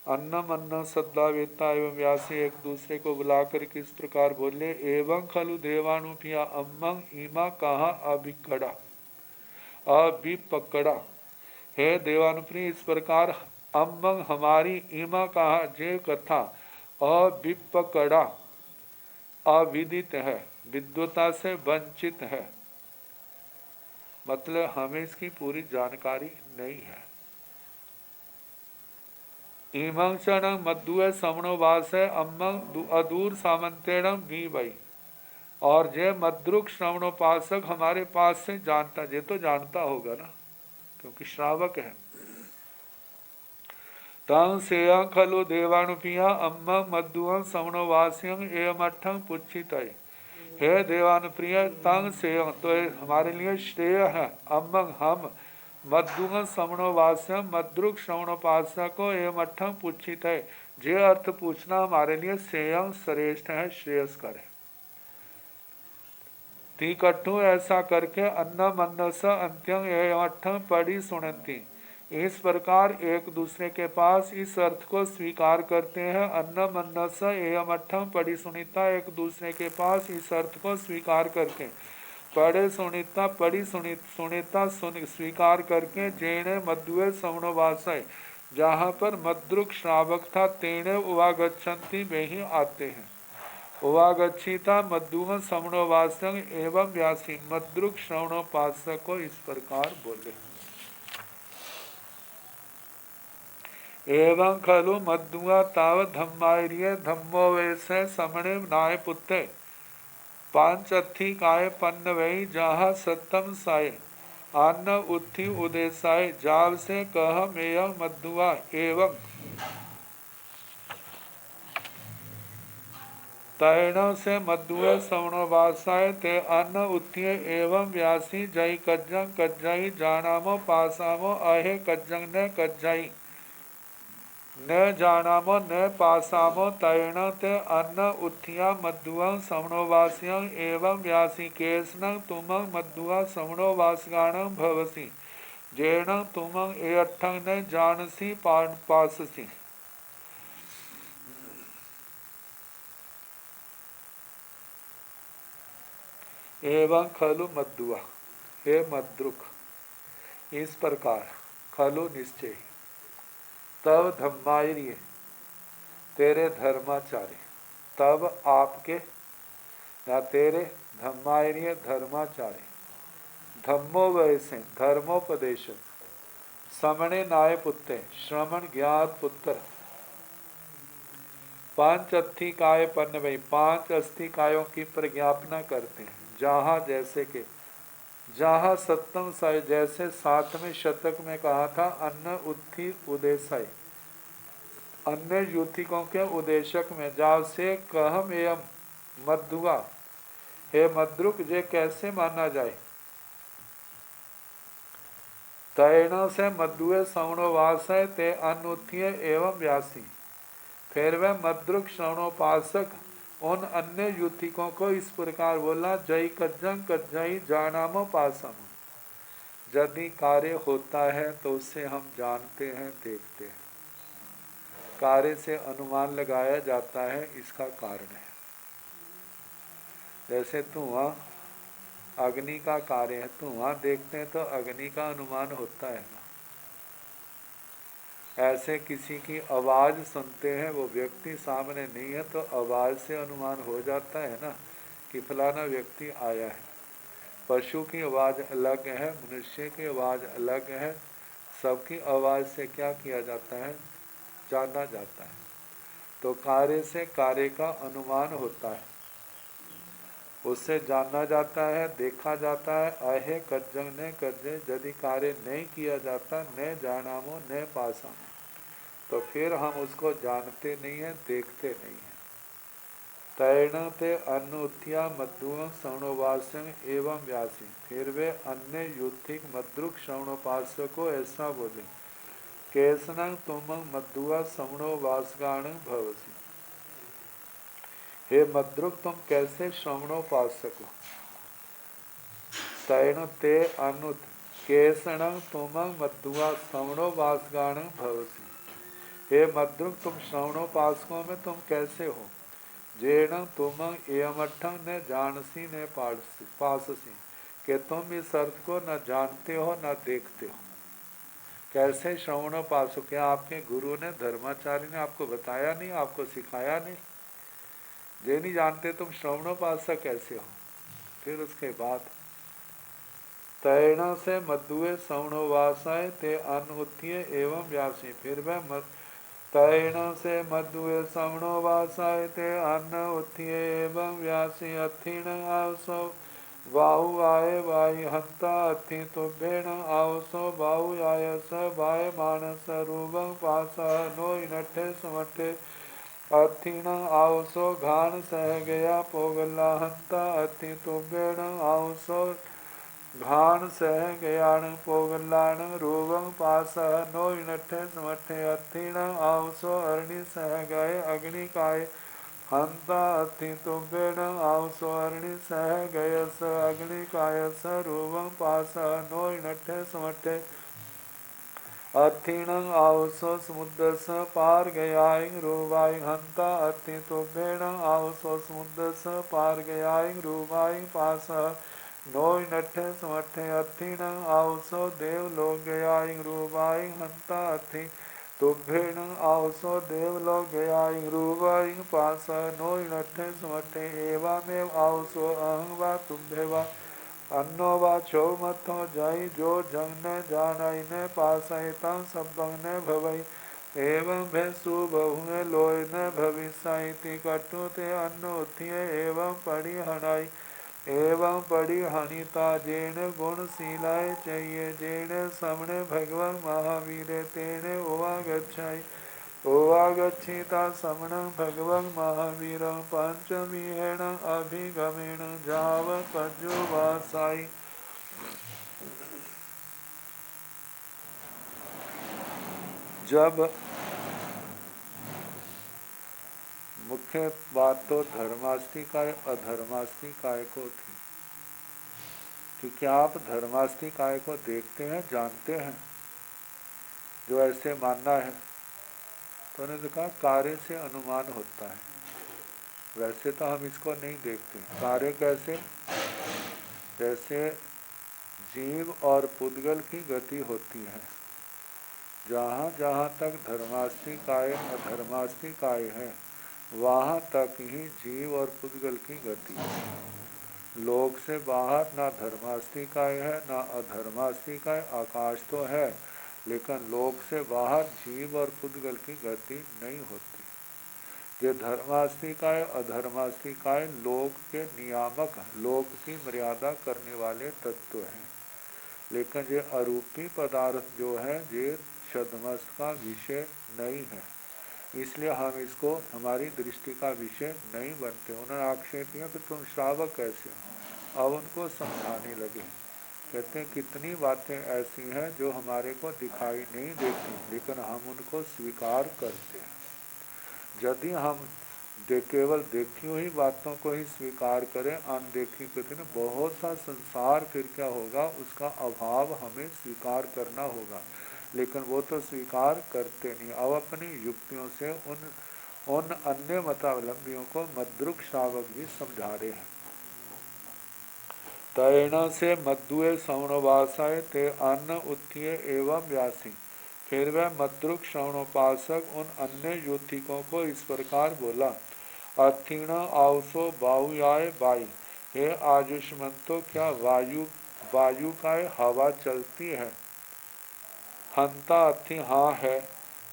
अन्नम अन्न सद्दावेता एवं व्यासी एक दूसरे को बुलाकर किस प्रकार बोले, एवं खलु देवानुपिया अम्मंग ईमा कहा अभिकड़ा अभिपकड़ा। हे देवानुप्रिय, इस प्रकार अम्मंग हमारी ईमा कहा जे कथा अभिपकड़ा अविदित है, विद्वता से वंचित है, मतलब हमें इसकी पूरी जानकारी नहीं है। इमं क्षण मधुए समणो वास है अम्मं अदूर सामंतेणम भी भाई। और जय मद्रुक श्रवणोपासक हमारे पास से जानता, ये तो जानता होगा ना क्योंकि श्रावक है। तंग सेयं खलु देवानुपिया अम्मं मधुअं समणोवास्यं एमठं पुच्छित। हे देवानुप्रिय तंग सेयं तो हमारे लिए श्रेय है, अम्मं हम मधुअं समणोवास्यं मद्रुक श्रवणोपासक को एमठं पुच्छित है। जे अर्थ पूछना हमारे लिए सेयं श्रेष्ठ है, श्रेयस्कर है। तिकट्ठु ऐसा करके अन्न मन स अंत्यं एवं पढ़ी सुनती। इस प्रकार एक दूसरे के पास इस अर्थ को स्वीकार करते हैं। अन्न मन स एवं पढ़ी सुनिता एक दूसरे के पास इस अर्थ को स्वीकार करके पढ़े सुनिता पढ़ी सुनिता स्वीकार करके जेणे मधुए समणोवासय जहाँ पर मद्रुक श्रावक था तेणे उवागच्छन्ति में ही आते हैं। उवागच्छिता मधुम समणोवासं एवं व्यासी मद्रुक श्रवणोपासक को इस प्रकार बोले। एवं खलु मधुआ ताव धम्मार्य धम्मो वैसे समणे नाय पुत्ते पांच अथी काय पन्न वही जहाँ सत्तम साय अन्न उत्थि उदेसाय जाव से कह मेय मधुआ एवं तैण से मधुए सवणोवासाय ते अन्न उत्थिय एवं व्यासी जय कज्जंग कज्जाई जानामो पासामो अहे कज्जंग ने कज्जाई न जानामो न पासामो तैण ते अन्न उत्थिया मधुअं सवणोवास्यं एवं व्यासी केसनं तुमं मधुआ सवणोवासगाणं भवसि जेण तुमं एठं न जानसी पाससी। एवं खलु मधुआ हे मद्रुक इस प्रकार खलु निश्चय तब धम्मार्य तेरे धर्माचार्य तब आपके या तेरे धम्मार्य धर्माचार्य धम्मो वैसे धर्मोपदेश समणे नाय पुत्ते श्रवण ज्ञात पुत्र पांच अस्थि काय पन्न वही पांच अस्थि कायों की प्रज्ञापना करते हैं। जहाँ जैसे के जहाँ सप्तम साय जैसे सातवें शतक में कहा था अन्न उत्थि उदेशय अन्य युतिकों के उदेशक में जाव से कहम एवं मधुआ हे मद्रुक जे कैसे माना जाए। तैण से मधुए सवणोवास है ते अनुत्थिय एवं व्यासी फिर वह मद्रुक श्रवणोपासक उन अन्य युतिकों को इस प्रकार बोला जय कज्जंग कज्जाई जानामो पासम। यदि कार्य होता है तो उसे हम जानते हैं देखते हैं, कार्य से अनुमान लगाया जाता है, इसका कारण है। जैसे धुआं अग्नि का कार्य है, धुआं देखते हैं तो अग्नि का अनुमान होता है ना। ऐसे किसी की आवाज़ सुनते हैं, वो व्यक्ति सामने नहीं है तो आवाज़ से अनुमान हो जाता है ना कि फलाना व्यक्ति आया है। पशु की आवाज़ अलग है, मनुष्य की आवाज़ अलग है, सबकी आवाज़ से क्या किया जाता है, जाना जाता है। तो कार्य से कार्य का अनुमान होता है, उससे जाना जाता है, देखा जाता है। अहे कज्जंग ने कज्जे यदि कार्य नहीं किया जाता न जानामो न पासामो तो फिर हम उसको जानते नहीं हैं, देखते नहीं हैं। तैण ते अन्न उत्थिया मधुअं श्रवणोपास्यं एवं व्यासी फिर वे अन्य युद्धिक मद्रुक श्रवणोपास्य को ऐसा बोले केसनं तुमं मधुआ श्रवणोपासगाण भवसि। हे मद्रुक तुम कैसे श्रवणोपासक हो। तैण ते अनुत केसनं तुमं मधुआ श्रवणोपासगाण भवसि। हे मद्रुक तुम श्रवणोपासकों में तुम कैसे हो। जेण तुम एमठं न जानसी न पाससी कि तुम इस अर्थ को न जानते हो न देखते हो। कैसे श्रवणोपासक, क्या आपके गुरु ने धर्माचार्य ने आपको बताया नहीं, आपको सिखाया नहीं। ये नहीं जानते तुम श्रवणोपासक कैसे हो। फिर उसके बाद तैण से मधुए सवणो वासाए ते अन्न उत्थिए एवं व्यासी। फिर वह तैण से मधुए सवणो वासाए ते अन्न उत्थिए एवं व्यासी। अथिण आवसो बाहु आए वाई हंता अथि तुभ्येण आवसो बाहु आय स वाय मानस रूपं पास नोई नठे समठे। अथिण आवसो घान सह गया पोगला हंता अथि तुभ्येण आवसो घान सह गयाण पोगलाण रूपं पास नोई नठे समठे। अथिण आवसो अरणि सह गए अग्निकाय हंता अथि तुभ्येण आवसो अरणि सह गयस अग्निकायस रूपं पास नोई नठे समठे। अथिण आवसो समुद्रस पार गयाय रूपाय हंता अथि तुभ्येण आवसो समुद्रस पार गयाय रूपाय पास नोई नठे समठे। अथिण आवसो देवलोक गयाय रूपाय हंता अथि तुभ्येण आवसो देवलोक गयाय रूपाय पास नोई नठे समठे। एवमेव आवसो अहं वा तुभ्य वा अन्नो वा छो मथो जाई जो जंग न जानाई न पासाई तं सबंग न भवई। एवं भैंसु बहुए लोय न भविसाई ति कटु ते अन्न उत्थिय एवं पड़ी हनाई। एवं पड़ी हनिता जेण गुणशीलाय चाहिए जेण समण भगवान महावीर तेण ओवा गच्छाई। ओवागच्छिता समणं भगवं महावीरं पंचमीहेण अभिगमेण जाव पज्जुवासाई। जब मुख्य बात तो धर्मास्तिकाय अधर्मास्तिकाय को थी कि क्या आप धर्मास्तिकाय को देखते हैं, जानते हैं? जो ऐसे मानना है तो उन्होंने कहा कार्य से अनुमान होता है, वैसे तो हम इसको नहीं देखते। कार्य कैसे? जैसे जीव और पुद्गल की गति होती है, जहाँ जहाँ तक धर्मास्तिकाय अधर्मास्तिकाय है वहाँ तक ही जीव और पुद्गल की गति है। लोक से बाहर ना धर्मास्तिकाय है ना अधर्मास्तिकाय। आकाश तो है लेकिन लोक से बाहर जीव और पुद्गल की गति नहीं होती। ये धर्मास्तिकाय अधर्मास्तिकाय लोक के नियामक, लोक की मर्यादा करने वाले तत्व हैं। लेकिन ये अरूपी पदार्थ जो है ये छद्मस्त का विषय नहीं है, इसलिए हम इसको हमारी दृष्टि का विषय नहीं बनते। उन्होंने आक्षेप किया फिर तुम श्रावक कैसे हो? अब उनको समझाने लगे। कहते हैं कितनी बातें ऐसी हैं जो हमारे को दिखाई नहीं देती लेकिन हम उनको स्वीकार करते हैं। यदि हम केवल देखी हुई बातों को ही स्वीकार करें, अनदेखी कहते हैं बहुत सा संसार, फिर क्या होगा? उसका अभाव हमें स्वीकार करना होगा, लेकिन वो तो स्वीकार करते नहीं। अब अपनी युक्तियों से उन अन्य मतावलंबियों को मद्रुक श्रावक भी समझा रहे हैं। तैण से मद्दुए श्रवणवासाय ते अन्न उत्थिय एवं व्यासी। फिर वह मद्रुक श्रवणोपासक उन अन्य युतिकों को इस प्रकार बोला। अथिण आवसो बाहुयाय वायु। हे आयुष्मंतो, क्या वायु का हवा चलती है? हंता अथि हाँ है,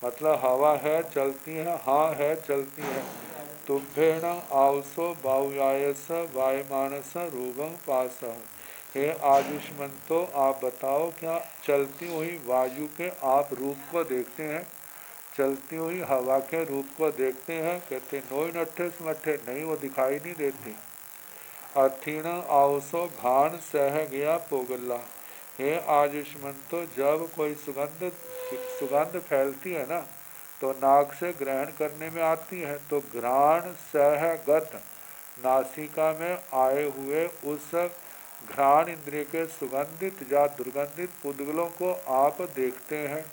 मतलब हवा है चलती है, हाँ है चलती है। तुभ्येण आवसो बाहुयायस वायमानस रूपं पास। हे आयुष्मंतो, आप बताओ क्या चलती हुई वायु के आप रूप को देखते हैं? चलती हुई हवा के रूप को देखते हैं? कहते नोई नट्ठे समट्ठे, नहीं वो दिखाई नहीं देती। अथिण आवसो घान सह गया पोगला। हे आयुष्मंतो, जब कोई सुगंध फैलती है ना तो नाक से ग्रहण करने में आती है, तो घ्राण सहगत नासिका में आए हुए उस घ्राण इंद्रिय के सुगंधित या दुर्गंधित पुद्गलों को आप देखते हैं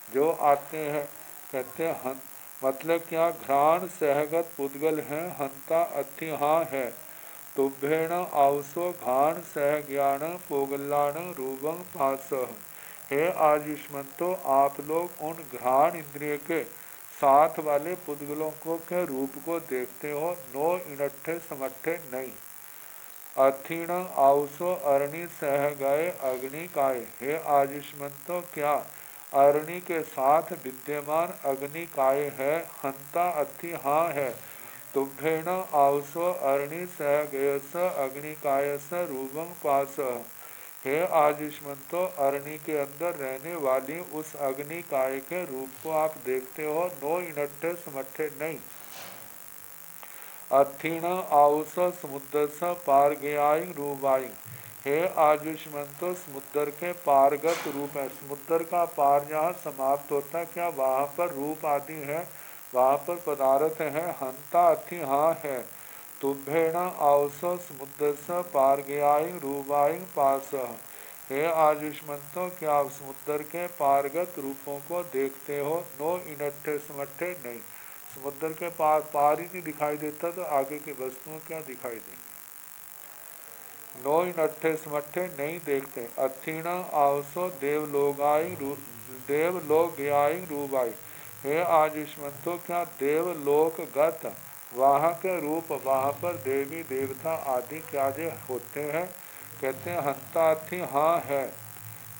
जो आते हैं। कहते हैं मतलब क्या? घ्राण सहगत पुद्गल हैं, हंता अथि हाँ है। तुभ्येण आवसो घाण सह ज्ञान पोगलाण रूपं पास। हे आयुष्मंतो, आप लोग उन घ्राण इंद्रिय के साथ वाले पुद्गलों को के रूप को देखते हो, नो इनट्ठे समट्ठे नहीं। अथीण आउसो अरणि सह गए अग्नि काय। हे आयुष्मंतो क्या अरणि के साथ विद्यमान अग्नि काय है। हंता अथि हाँ है। तुभ्येण आउसो अरणि सह गयस अग्निकायस रूपम पास। हे आयुष्मंतो अरणि के अंदर रहने वाली उस अग्निकाय के रूप को आप देखते हो। नो इनट्ठे समट्ठे नहीं। अथीण आउस समुद्र स पार गयाई रूबाई। हे आयुष्मंतो समुद्र के पारगत रूप है। समुद्र का पार जहाँ समाप्त होता है क्या वहाँ पर रूप आदि है, वहाँ पर पदार्थ है। हंता अथि हाँ है। तुभ्येण आउस समुद्र स पार गयाई रूबाई पास। हे आयुष्मंतो क्या आप समुद्र के पारगत रूपों को देखते हो। नो इनट्ठे समट्ठे नहीं। समुद्र के पार ही नहीं दिखाई देता तो आगे की वस्तुओं क्या दिखाई देंगी। नो इनट्ठे समट्ठे नहीं देखते। अथीण आवसो देवलोक गयाई रूबाई। हे आयुष्मंतो क्या देवलोक गत वहाँ के रूप, वहाँ पर देवी देवता आदि क्या जे होते हैं। कहते हैं हंता अथि हाँ है।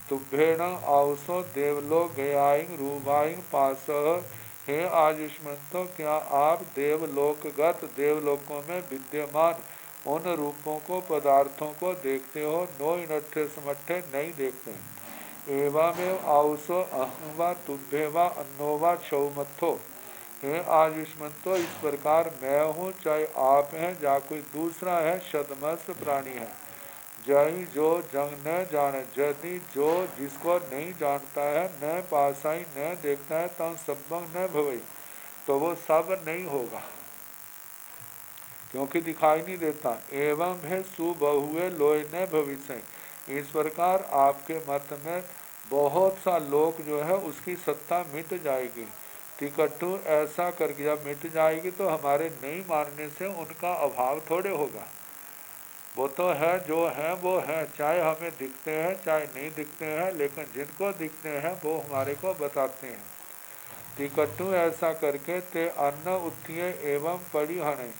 तुभ्येण आवसो देवलोक गयाई रूबाई पास। हे आयुष्मंतो क्या आप देवलोकगत देवलोकों में विद्यमान उन रूपों को पदार्थों को देखते हो। नो इनट्ठे समट्ठे नहीं देखते। एवमेव आउसो अहं वा तुभ्ये वा अन्नो वा क्षौमत्थो। हे आयुष्मंतो इस प्रकार मैं हूँ चाहे आप हैं या कोई दूसरा है, शतमस्त्र प्राणी है। जय जो जंग न जाने, यदि जो जिसको नहीं जानता है न पासाई न देखता है तब सबंग न भवई, तो वो सब नहीं होगा क्योंकि दिखाई नहीं देता। एवं है सुबहुए लोय न भविष्य। इस प्रकार आपके मत में बहुत सा लोग जो है उसकी सत्ता मिट जाएगी। टिकट्टू ऐसा करके जब मिट जाएगी तो हमारे नहीं मानने से उनका अभाव थोड़े होगा। वो तो है जो है वो है, चाहे हमें दिखते हैं चाहे नहीं दिखते हैं, लेकिन जिनको दिखते हैं वो हमारे को बताते हैं। टिकट्टू ऐसा करके ते अन्न उत्थिये एवं परिहणे।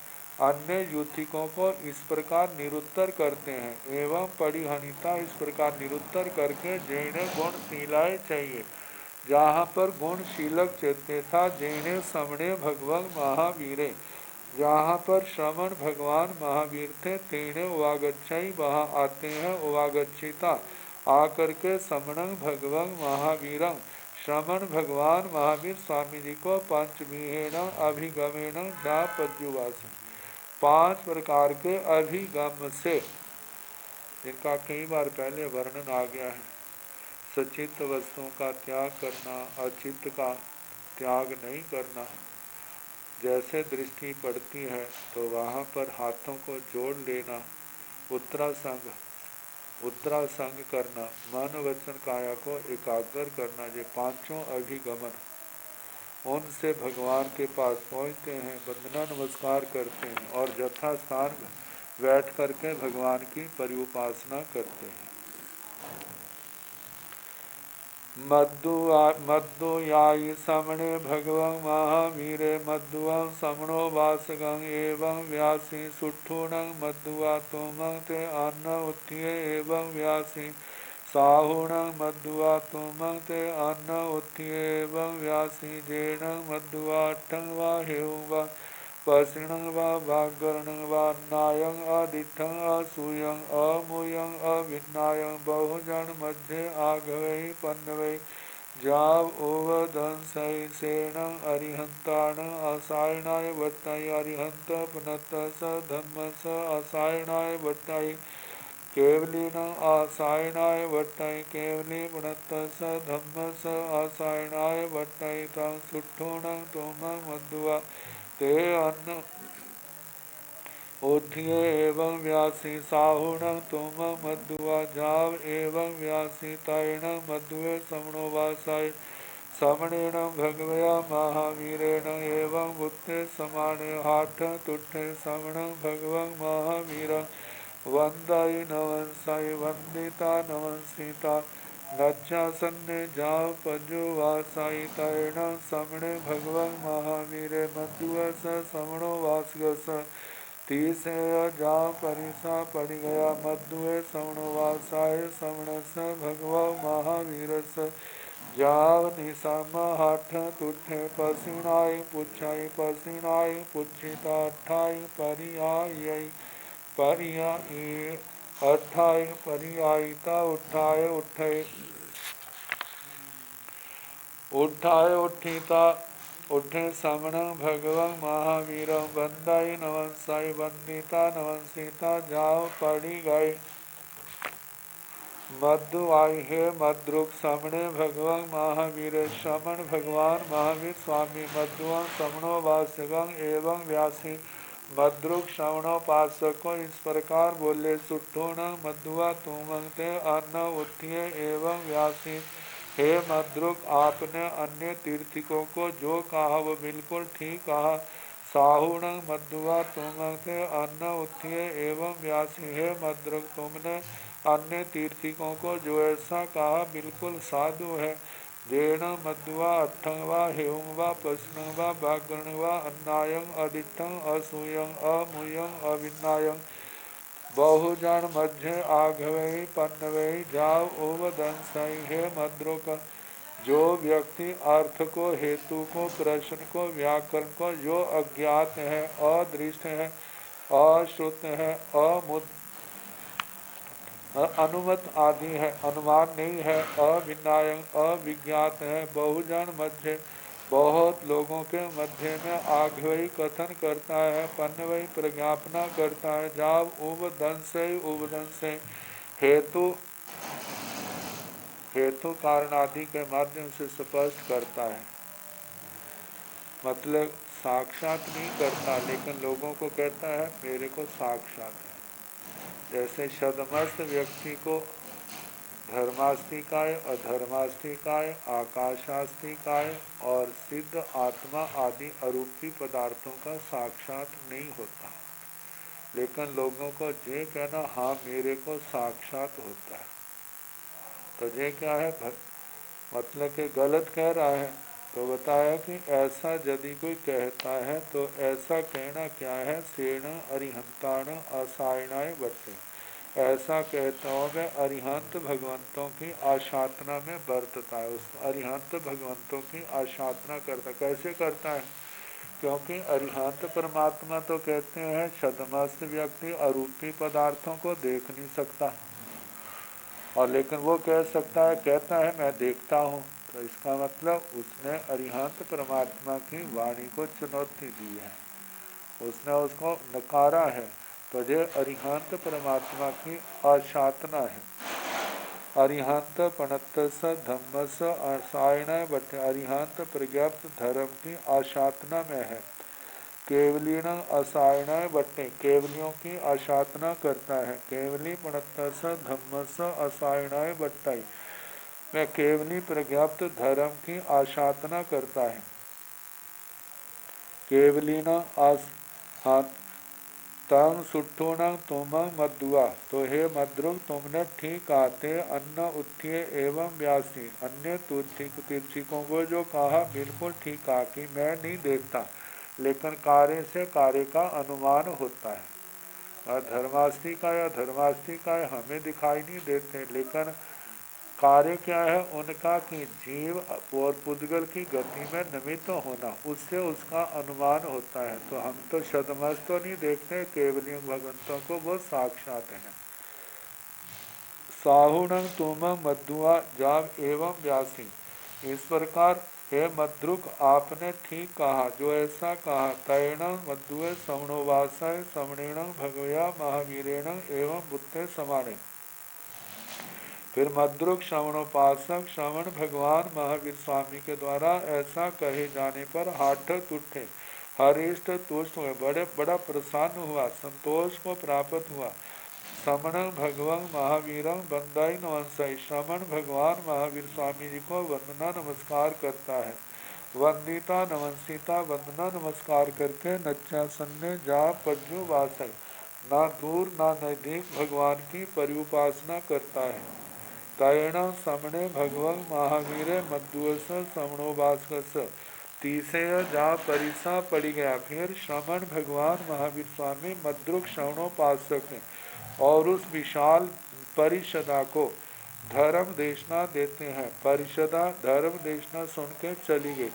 अन्य युतिकों को इस प्रकार निरुत्तर करते हैं। एवं परिहनिता इस प्रकार निरुत्तर करके जिन्हें गुणशीलाए चाहिए, जहाँ पर गुणशीलक चेते था जिन्हें समणे भगवान महावीरे, जहाँ पर श्रवण भगवान महावीर थे तेने उवागच्छाई वहाँ आते हैं। उवागच्छिता आकर के समणं भगवान महावीरं, श्रवण भगवान महावीर स्वामी जी को पंचविहेण अभिगमेण जा पद्युवास, 5 प्रकार के अभिगम से, जिनका कई बार पहले वर्णन आ गया है। सचित वस्तुओं का त्याग करना, अचित का त्याग नहीं करना। जैसे दृष्टि पड़ती है तो वहाँ पर हाथों को जोड़ लेना। उत्तरासंग करना, मन वचन काया को एकाग्र करना, ये 5 अभिगमन, उनसे भगवान के पास पहुँचते हैं, वंदना नमस्कार करते हैं और यथास्थान बैठ करके भगवान की परिउपासना करते हैं। मद्दुयायि समणे भगवं महावीरे मद्दुवं समणो वासगं एवं व्यासी सुट्ठूणं मद्दुवा तुमं ते अन्न उत्थिये एवं व्यासी साहुणं मद्दुवा तुमं ते अन्न उत्थिये एवं व्यासी जेणं मद्दुवा अट्ठं वा हेवं वा पसिणं वा वाग्गरणं वा अन्नायं आदिठं असूयं अमूयं अभिन्नायं बहुजन मध्ये आघवै पन्नवै जाव ओवदंसै सेणं अरिहन्ताण असायणाय वट्टाय अरिहंत पुनत स धम्म स असायणाय वट्टाय केवलिनं असायणाय वट्टाय केवली पुनत स धम्म स असायणाय वट्टाय तं सुट्ठूणं तुमं मद्दुवा ते अन्न उत्थिये एवं व्यासी साहुणं तुमं मद्दुवा जाव एवं व्यासी तैणं मद्दुवे समणो वासाय समणेन भगवया महावीरेण एवं बुद्धे समाने हाठ तुठ्ठे समणं भगवं महावीरं वंदाय नमंसाय वंदिता नमंसिता नच्छासन्ने जाव पज्जुवासाय तैणं समणे भगवं महावीरे मद्दुवस समणो वासगस तीसे जा परिसा पड़ गया मध्युए श्रवणवासाय श्रवणस भगव महावीरस जाव निशाम हाथ तुठे पसीनाई पुछिता अठाई परियाई अठाई परियायिता उठाए उठिता उठे समण भगवं महावीर बंदाई नवंसाई वंदिता नवंसिता जाओ पड़ी गए मधु आई है मद्रुक समणे भगवं महावीर समण भगवान महावीर स्वामी मध्युआ समणो वासगं एवं व्यासी मद्रुक श्रवणोपासको इस प्रकार बोले सुठोण मधुआ तुमंगते अन्न उठिए एवं व्यासी हे मद्रुक आपने अन्य तीर्थिकों को जो कहा वो बिल्कुल ठीक कहा साहुण मधुआ तुमंगते अन्न उठिए एवं व्यासी हे मद्रुक तुमने अन्य तीर्थिकों को जो ऐसा कहा बिल्कुल साधु है जेण मध्वा अट्ठवा हेवंवा पश्नवा भागणवा अन्नायं अदिठं असूयं अमुयं अविन्नायं बहुजन मध्य आघवई पन्नवई जाव ओवदंसई हे मद्रुक जो व्यक्ति अर्थ को हेतु को प्रश्न को व्याकरण को जो अज्ञात है अदृष्ट है अश्रुत है अनुमत आदि है अनुमान नहीं है अविनायन अविज्ञात है बहुजन मध्य बहुत लोगों के मध्य में आघवई कथन करता है पन्नवई प्रज्ञापना करता है जाव उपदंसे हेतु कारण आदि के माध्यम से स्पष्ट करता है मतलब साक्षात नहीं करता लेकिन लोगों को कहता है मेरे को साक्षात है। जैसे शतमस्त व्यक्ति को धर्मास्तिकाय अधर्मास्तिकाय आकाशास्तिकाय और सिद्ध आत्मा आदि अरूपी पदार्थों का साक्षात नहीं होता लेकिन लोगों को ये कहना हाँ मेरे को साक्षात होता है तो ये क्या है मतलब कि गलत कह रहा है तो बताया कि ऐसा यदि कोई कहता है तो ऐसा कहना क्या है सेण अरिहंताण असायणाय बटे ऐसा कहता हूँ मैं अरिहंत भगवंतों की आशातना में बरतता है उसको अरिहंत भगवंतों की आशातना करता कैसे करता है क्योंकि अरिहंत परमात्मा तो कहते हैं छद्मस्त व्यक्ति अरूपी पदार्थों को देख नहीं सकता और लेकिन वो कह सकता है कहता है मैं देखता हूँ तो इसका मतलब उसने अरिहंत परमात्मा की वाणी को चुनौती दी है उसने उसको नकारा है तो ये अरिहंत परमात्मा की आशातना है अरिहंत पणत्स धम्मस आसायण बट अरिहंत प्रज्ञप्त धर्म की आशातना में है केवलीण असायण बट्टे केवलियों की आशातना करता है केवली पणत्स धम्मस आसायण बट्टाई में केवली प्रज्ञप्त धर्म की आशातना करता है केवलीण तंग सुट्ठूण तुम मधुआ तो हे मद्रुक तुमने ठीक आते अन्न उत्थिय एवं व्यासी अन्य तीर्थिकों को जो कहा बिल्कुल ठीक कहा कि मैं नहीं देखता लेकिन कार्य से कार्य का अनुमान होता है और धर्मास्तिका या धर्मास्तिका हमें दिखाई नहीं देते लेकिन कार्य क्या है उनका कि जीव और पुद्गल की गति में निमित्त होना उससे उसका अनुमान होता है तो हम तो शतमस्त तो नहीं देखते केवलिय भगवंतों को वो साक्षात है साहुण तुम मधुआ जाग एवं व्यासी इस प्रकार हे मद्रुक आपने ठीक कहा जो ऐसा कहा तैण मधुए श्रवणोवासाय श्रवणेण भगवया महावीरेण एवं बुद्धे समाने फिर मद्रुक श्रवणोपासक श्रवण भगवान महावीर स्वामी के द्वारा ऐसा कहे जाने पर हाथ टूटे हरिष्ट तुष्ट हुए बड़ा प्रसन्न हुआ संतोष को प्राप्त हुआ श्रवण भगवान महावीरम बंदाई नवंसाई श्रवण भगवान महावीर स्वामी जी को वंदना नमस्कार करता है वंदिता नवंसिता वंदना नमस्कार करके नच्चासन्ने जा पज्जु वासई ना दूर ना नजदीक भगवान की परिउपासना करता है तैण समणे भगवं महावीर मध्युस समणोवासकस तीसरे जा परिसा पड़ी गया। फिर श्रमण भगवान महावीर स्वामी मद्रुक श्रवणोपासक हैं और उस विशाल परिषदा को धर्म देशना देते हैं। परिषदा धर्म देशना सुन के चली गई।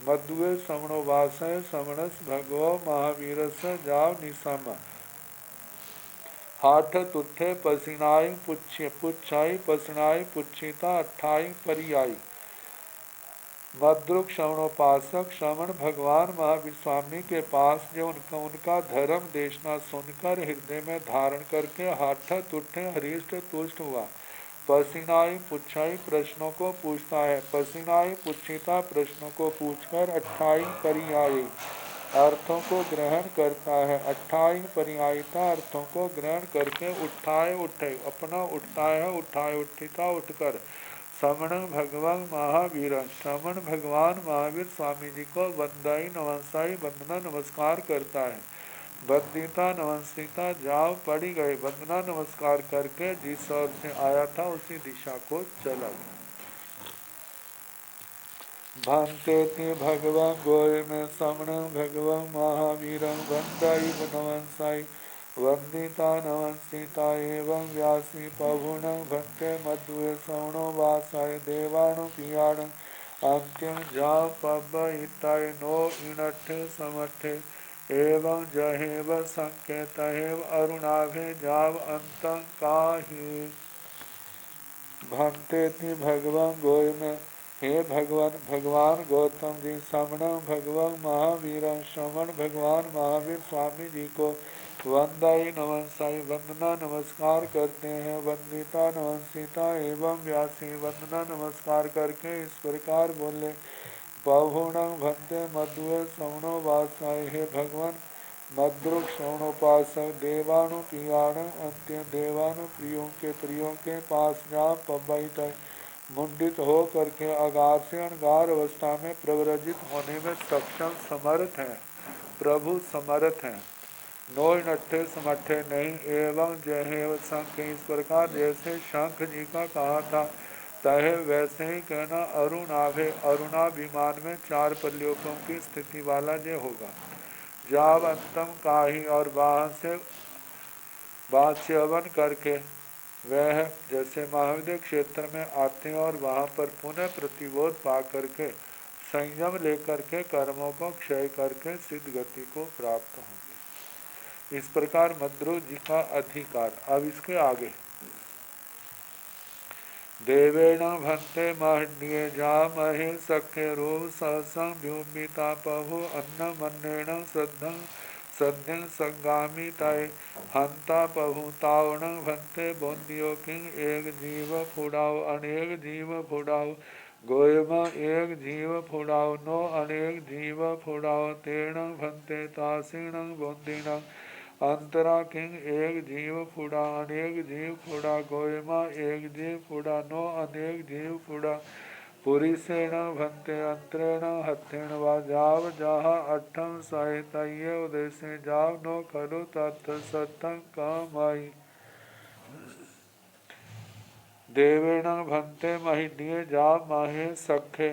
मद्वे श्रवणोवास श्रवणस भगवो महावीरस जाव निसम हाथ तुथे पसीनाई पुच्छाई पसनाई पुच्छिता अट्ठाई परियाई। मद्रुक श्रवणोपासक श्रवण भगवान महावीर स्वामी के पास जो उनका धर्म देशना सुनकर हृदय में धारण करके हाथ तुठे हरिष्ट तुष्ट हुआ। पसीनाई पुच्छाई प्रश्नों को पूछता है। पसीनाई पुच्छिता प्रश्नों को पूछकर अट्ठाई परियायी अर्थों को ग्रहण करता है। अट्ठाई पर्यायिता अर्थों को ग्रहण करके उठाए उठे अपना उठता है। उठाए उठिता उठकर श्रवण भगवान महावीर श्रवण भगवान महावीर स्वामी जी को वंदाई नमस्ताई वंदना नमस्कार करता है। वंदिता नमस्ता जाओ पड़ी गए। वंदना नमस्कार करके जिस ओर से आया था उसी दिशा को चला गया। भांते भगवान गोय में श्रवण भगवान महावीर वंदाई नमस्ताई वंदिता नमस्ता एवं व्यासी पभुन भक्ते मध्वे श्रवणो वासाय देवाणु पियाण अंत्यम जा पब हिताय नो इनठे समठे एवं जहेव संकेतहेव अरुणाभे जाव अंत काहि। भक्ते भगवान गोय में हे भगवान गौतम जी श्रवण भगवान महावीर श्रवण भगवान महावीर स्वामी जी को वंदाई नमस्ताई वंदना नमस्कार करते हैं। वंदिता नमस्ता एवं व्यासी वंदना नमस्कार करके इस प्रकार बोले। पहुणं भक्ते मध्वे श्रवणो वासाय हे भगवान मद्रुक श्रवणोपासक देवाणु पियाण अंत्य देवाणु प्रियों के पास जा पबैत मुंडित हो करके अगार से अनगार अवस्था में प्रव्रजित होने में सक्षम समर्थ है। प्रभु समर्थ हैं। नोय नट्ठे समठे नहीं एवं जय शंख इस प्रकार जैसे शंख जी का कहा था तहे वैसे ही कहना अरुणाभे अरुणाभिमान में चार प्रलोकों की स्थिति वाला जय होगा। जाव अंतम काही और बाह्यवन करके वह जैसे महाविद्य क्षेत्र में आते हैं और वहाँ पर पुनः प्रतिबोध पा करके संयम लेकर के कर्मों को क्षय करके सिद्ध गति को प्राप्त होंगे। इस प्रकार मद्रु जी का अधिकार। अब इसके आगे देवेण भक्ते महड्ये जा महे सख्य रूप सहसं व्योमिता पहु अन्न मन्नेण सद्यं संगामी तय हंता पहु तावण भक्ते बोंदियो किंग एक जीव फुड़ाओ अनेक जीव फुड़ाओ गोयमा एक जीव फुड़ाओ नो अनेक जीव फुड़ाओ तेण भक्ते तासीण बोंदिण अंतरा किंग एक जीव फुड़ा अनेक जीव फुड़ा गोयमा एक जीव फुड़ा नो अनेक जीव फुड़ा पुरीसेण भंते अंतरेण हथेण वा जाव जहा अठम साहित्य उदेशे जाव नो खलु तत् सत्तं कामाई। देवेण भंते महिड्ये जाव माहे सखे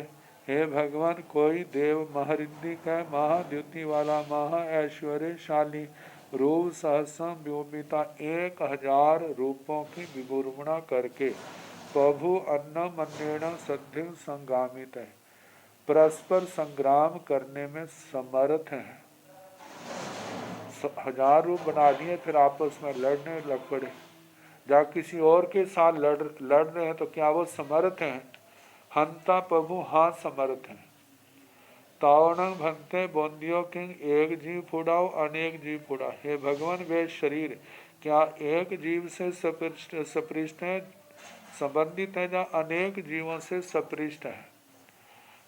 हे भगवान कोई देव महरिद्धि का महाद्युति वाला महा ऐश्वर्यशाली रूप सहसम व्योमिता 1000 रूपों की विगुर्मणा करके प्रभु अन्न मन्नेण सद्य संगामित है परस्पर संग्राम करने में समर्थ हैं। 1000 रूप बना दिए फिर आपस में लड़ने लग पड़े। जब किसी और के साथ लड़ रहे हैं तो क्या वो समर्थ हैं? हंता प्रभु हाँ समर्थ हैं। तावण भक्ते बोंदियो किंग एक जीव फुड़ाओ अनेक जीव फुड़ा हे भगवान वे शरीर क्या एक जीव से सपृष्ट है संबंधित है या अनेक जीवों से सपृष्ट है।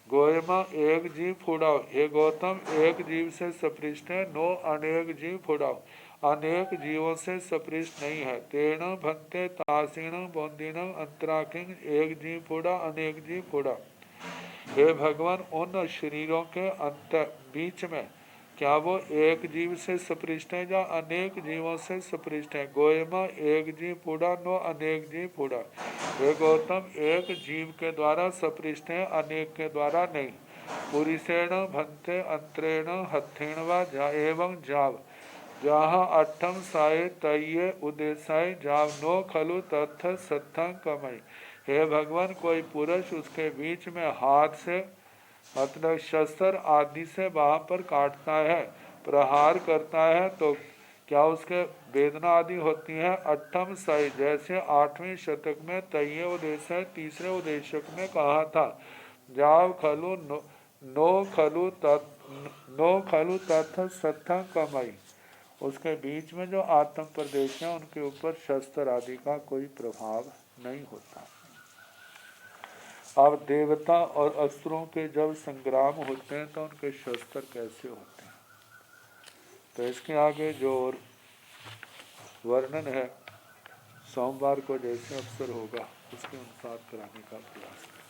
गोयमा एक जीव फुड़ाओ हे गौतम एक जीव से सपृष्ट है नो अनेक जीव फुड़ाओ अनेक जीवों से सपृष्ट नहीं है। तेण भक्ते तासीण बोंदिन अंतरा किंग एक जीव फुड़ा अनेक जीव फुड़ा हे भगवान उन शरीरों के अंत बीच में क्या वो एक जीव से सपृष्ट है या अनेक जीवों से सपृष्ट है। गोयमा एक जीव फूड़ा नो अनेक जीव फूड़ा हे गौतम एक जीव के द्वारा सपृष्ट है अनेक के द्वारा नहीं। पुरुषेण भन्ते अंतरेण हथेन वा एवं जाव जहाँ अठम साय तय उदेशाय जाव नो खलु तथ सत्थं कमय। हे भगवान, कोई पुरुष उसके बीच में हाथ से मतलब शस्त्र आदि से वहाँ पर काटता है, प्रहार करता है, तो क्या उसके वेदना आदि होती है। अठम साई जैसे 8वें शतक में तय उद्देश्य है तीसरे उद्देशक में कहा था, जाव खलु नो खलु तथ सत्थं कमई। उसके बीच में जो आत्म प्रदेश है उनके ऊपर शस्त्र आदि का कोई प्रभाव नहीं होता। अब देवता और असुरों के जब संग्राम होते हैं तो उनके शस्त्र कैसे होते हैं, तो इसके आगे जो वर्णन है सोमवार को जैसे अवसर होगा उसके अनुसार कराने का प्रयास करें।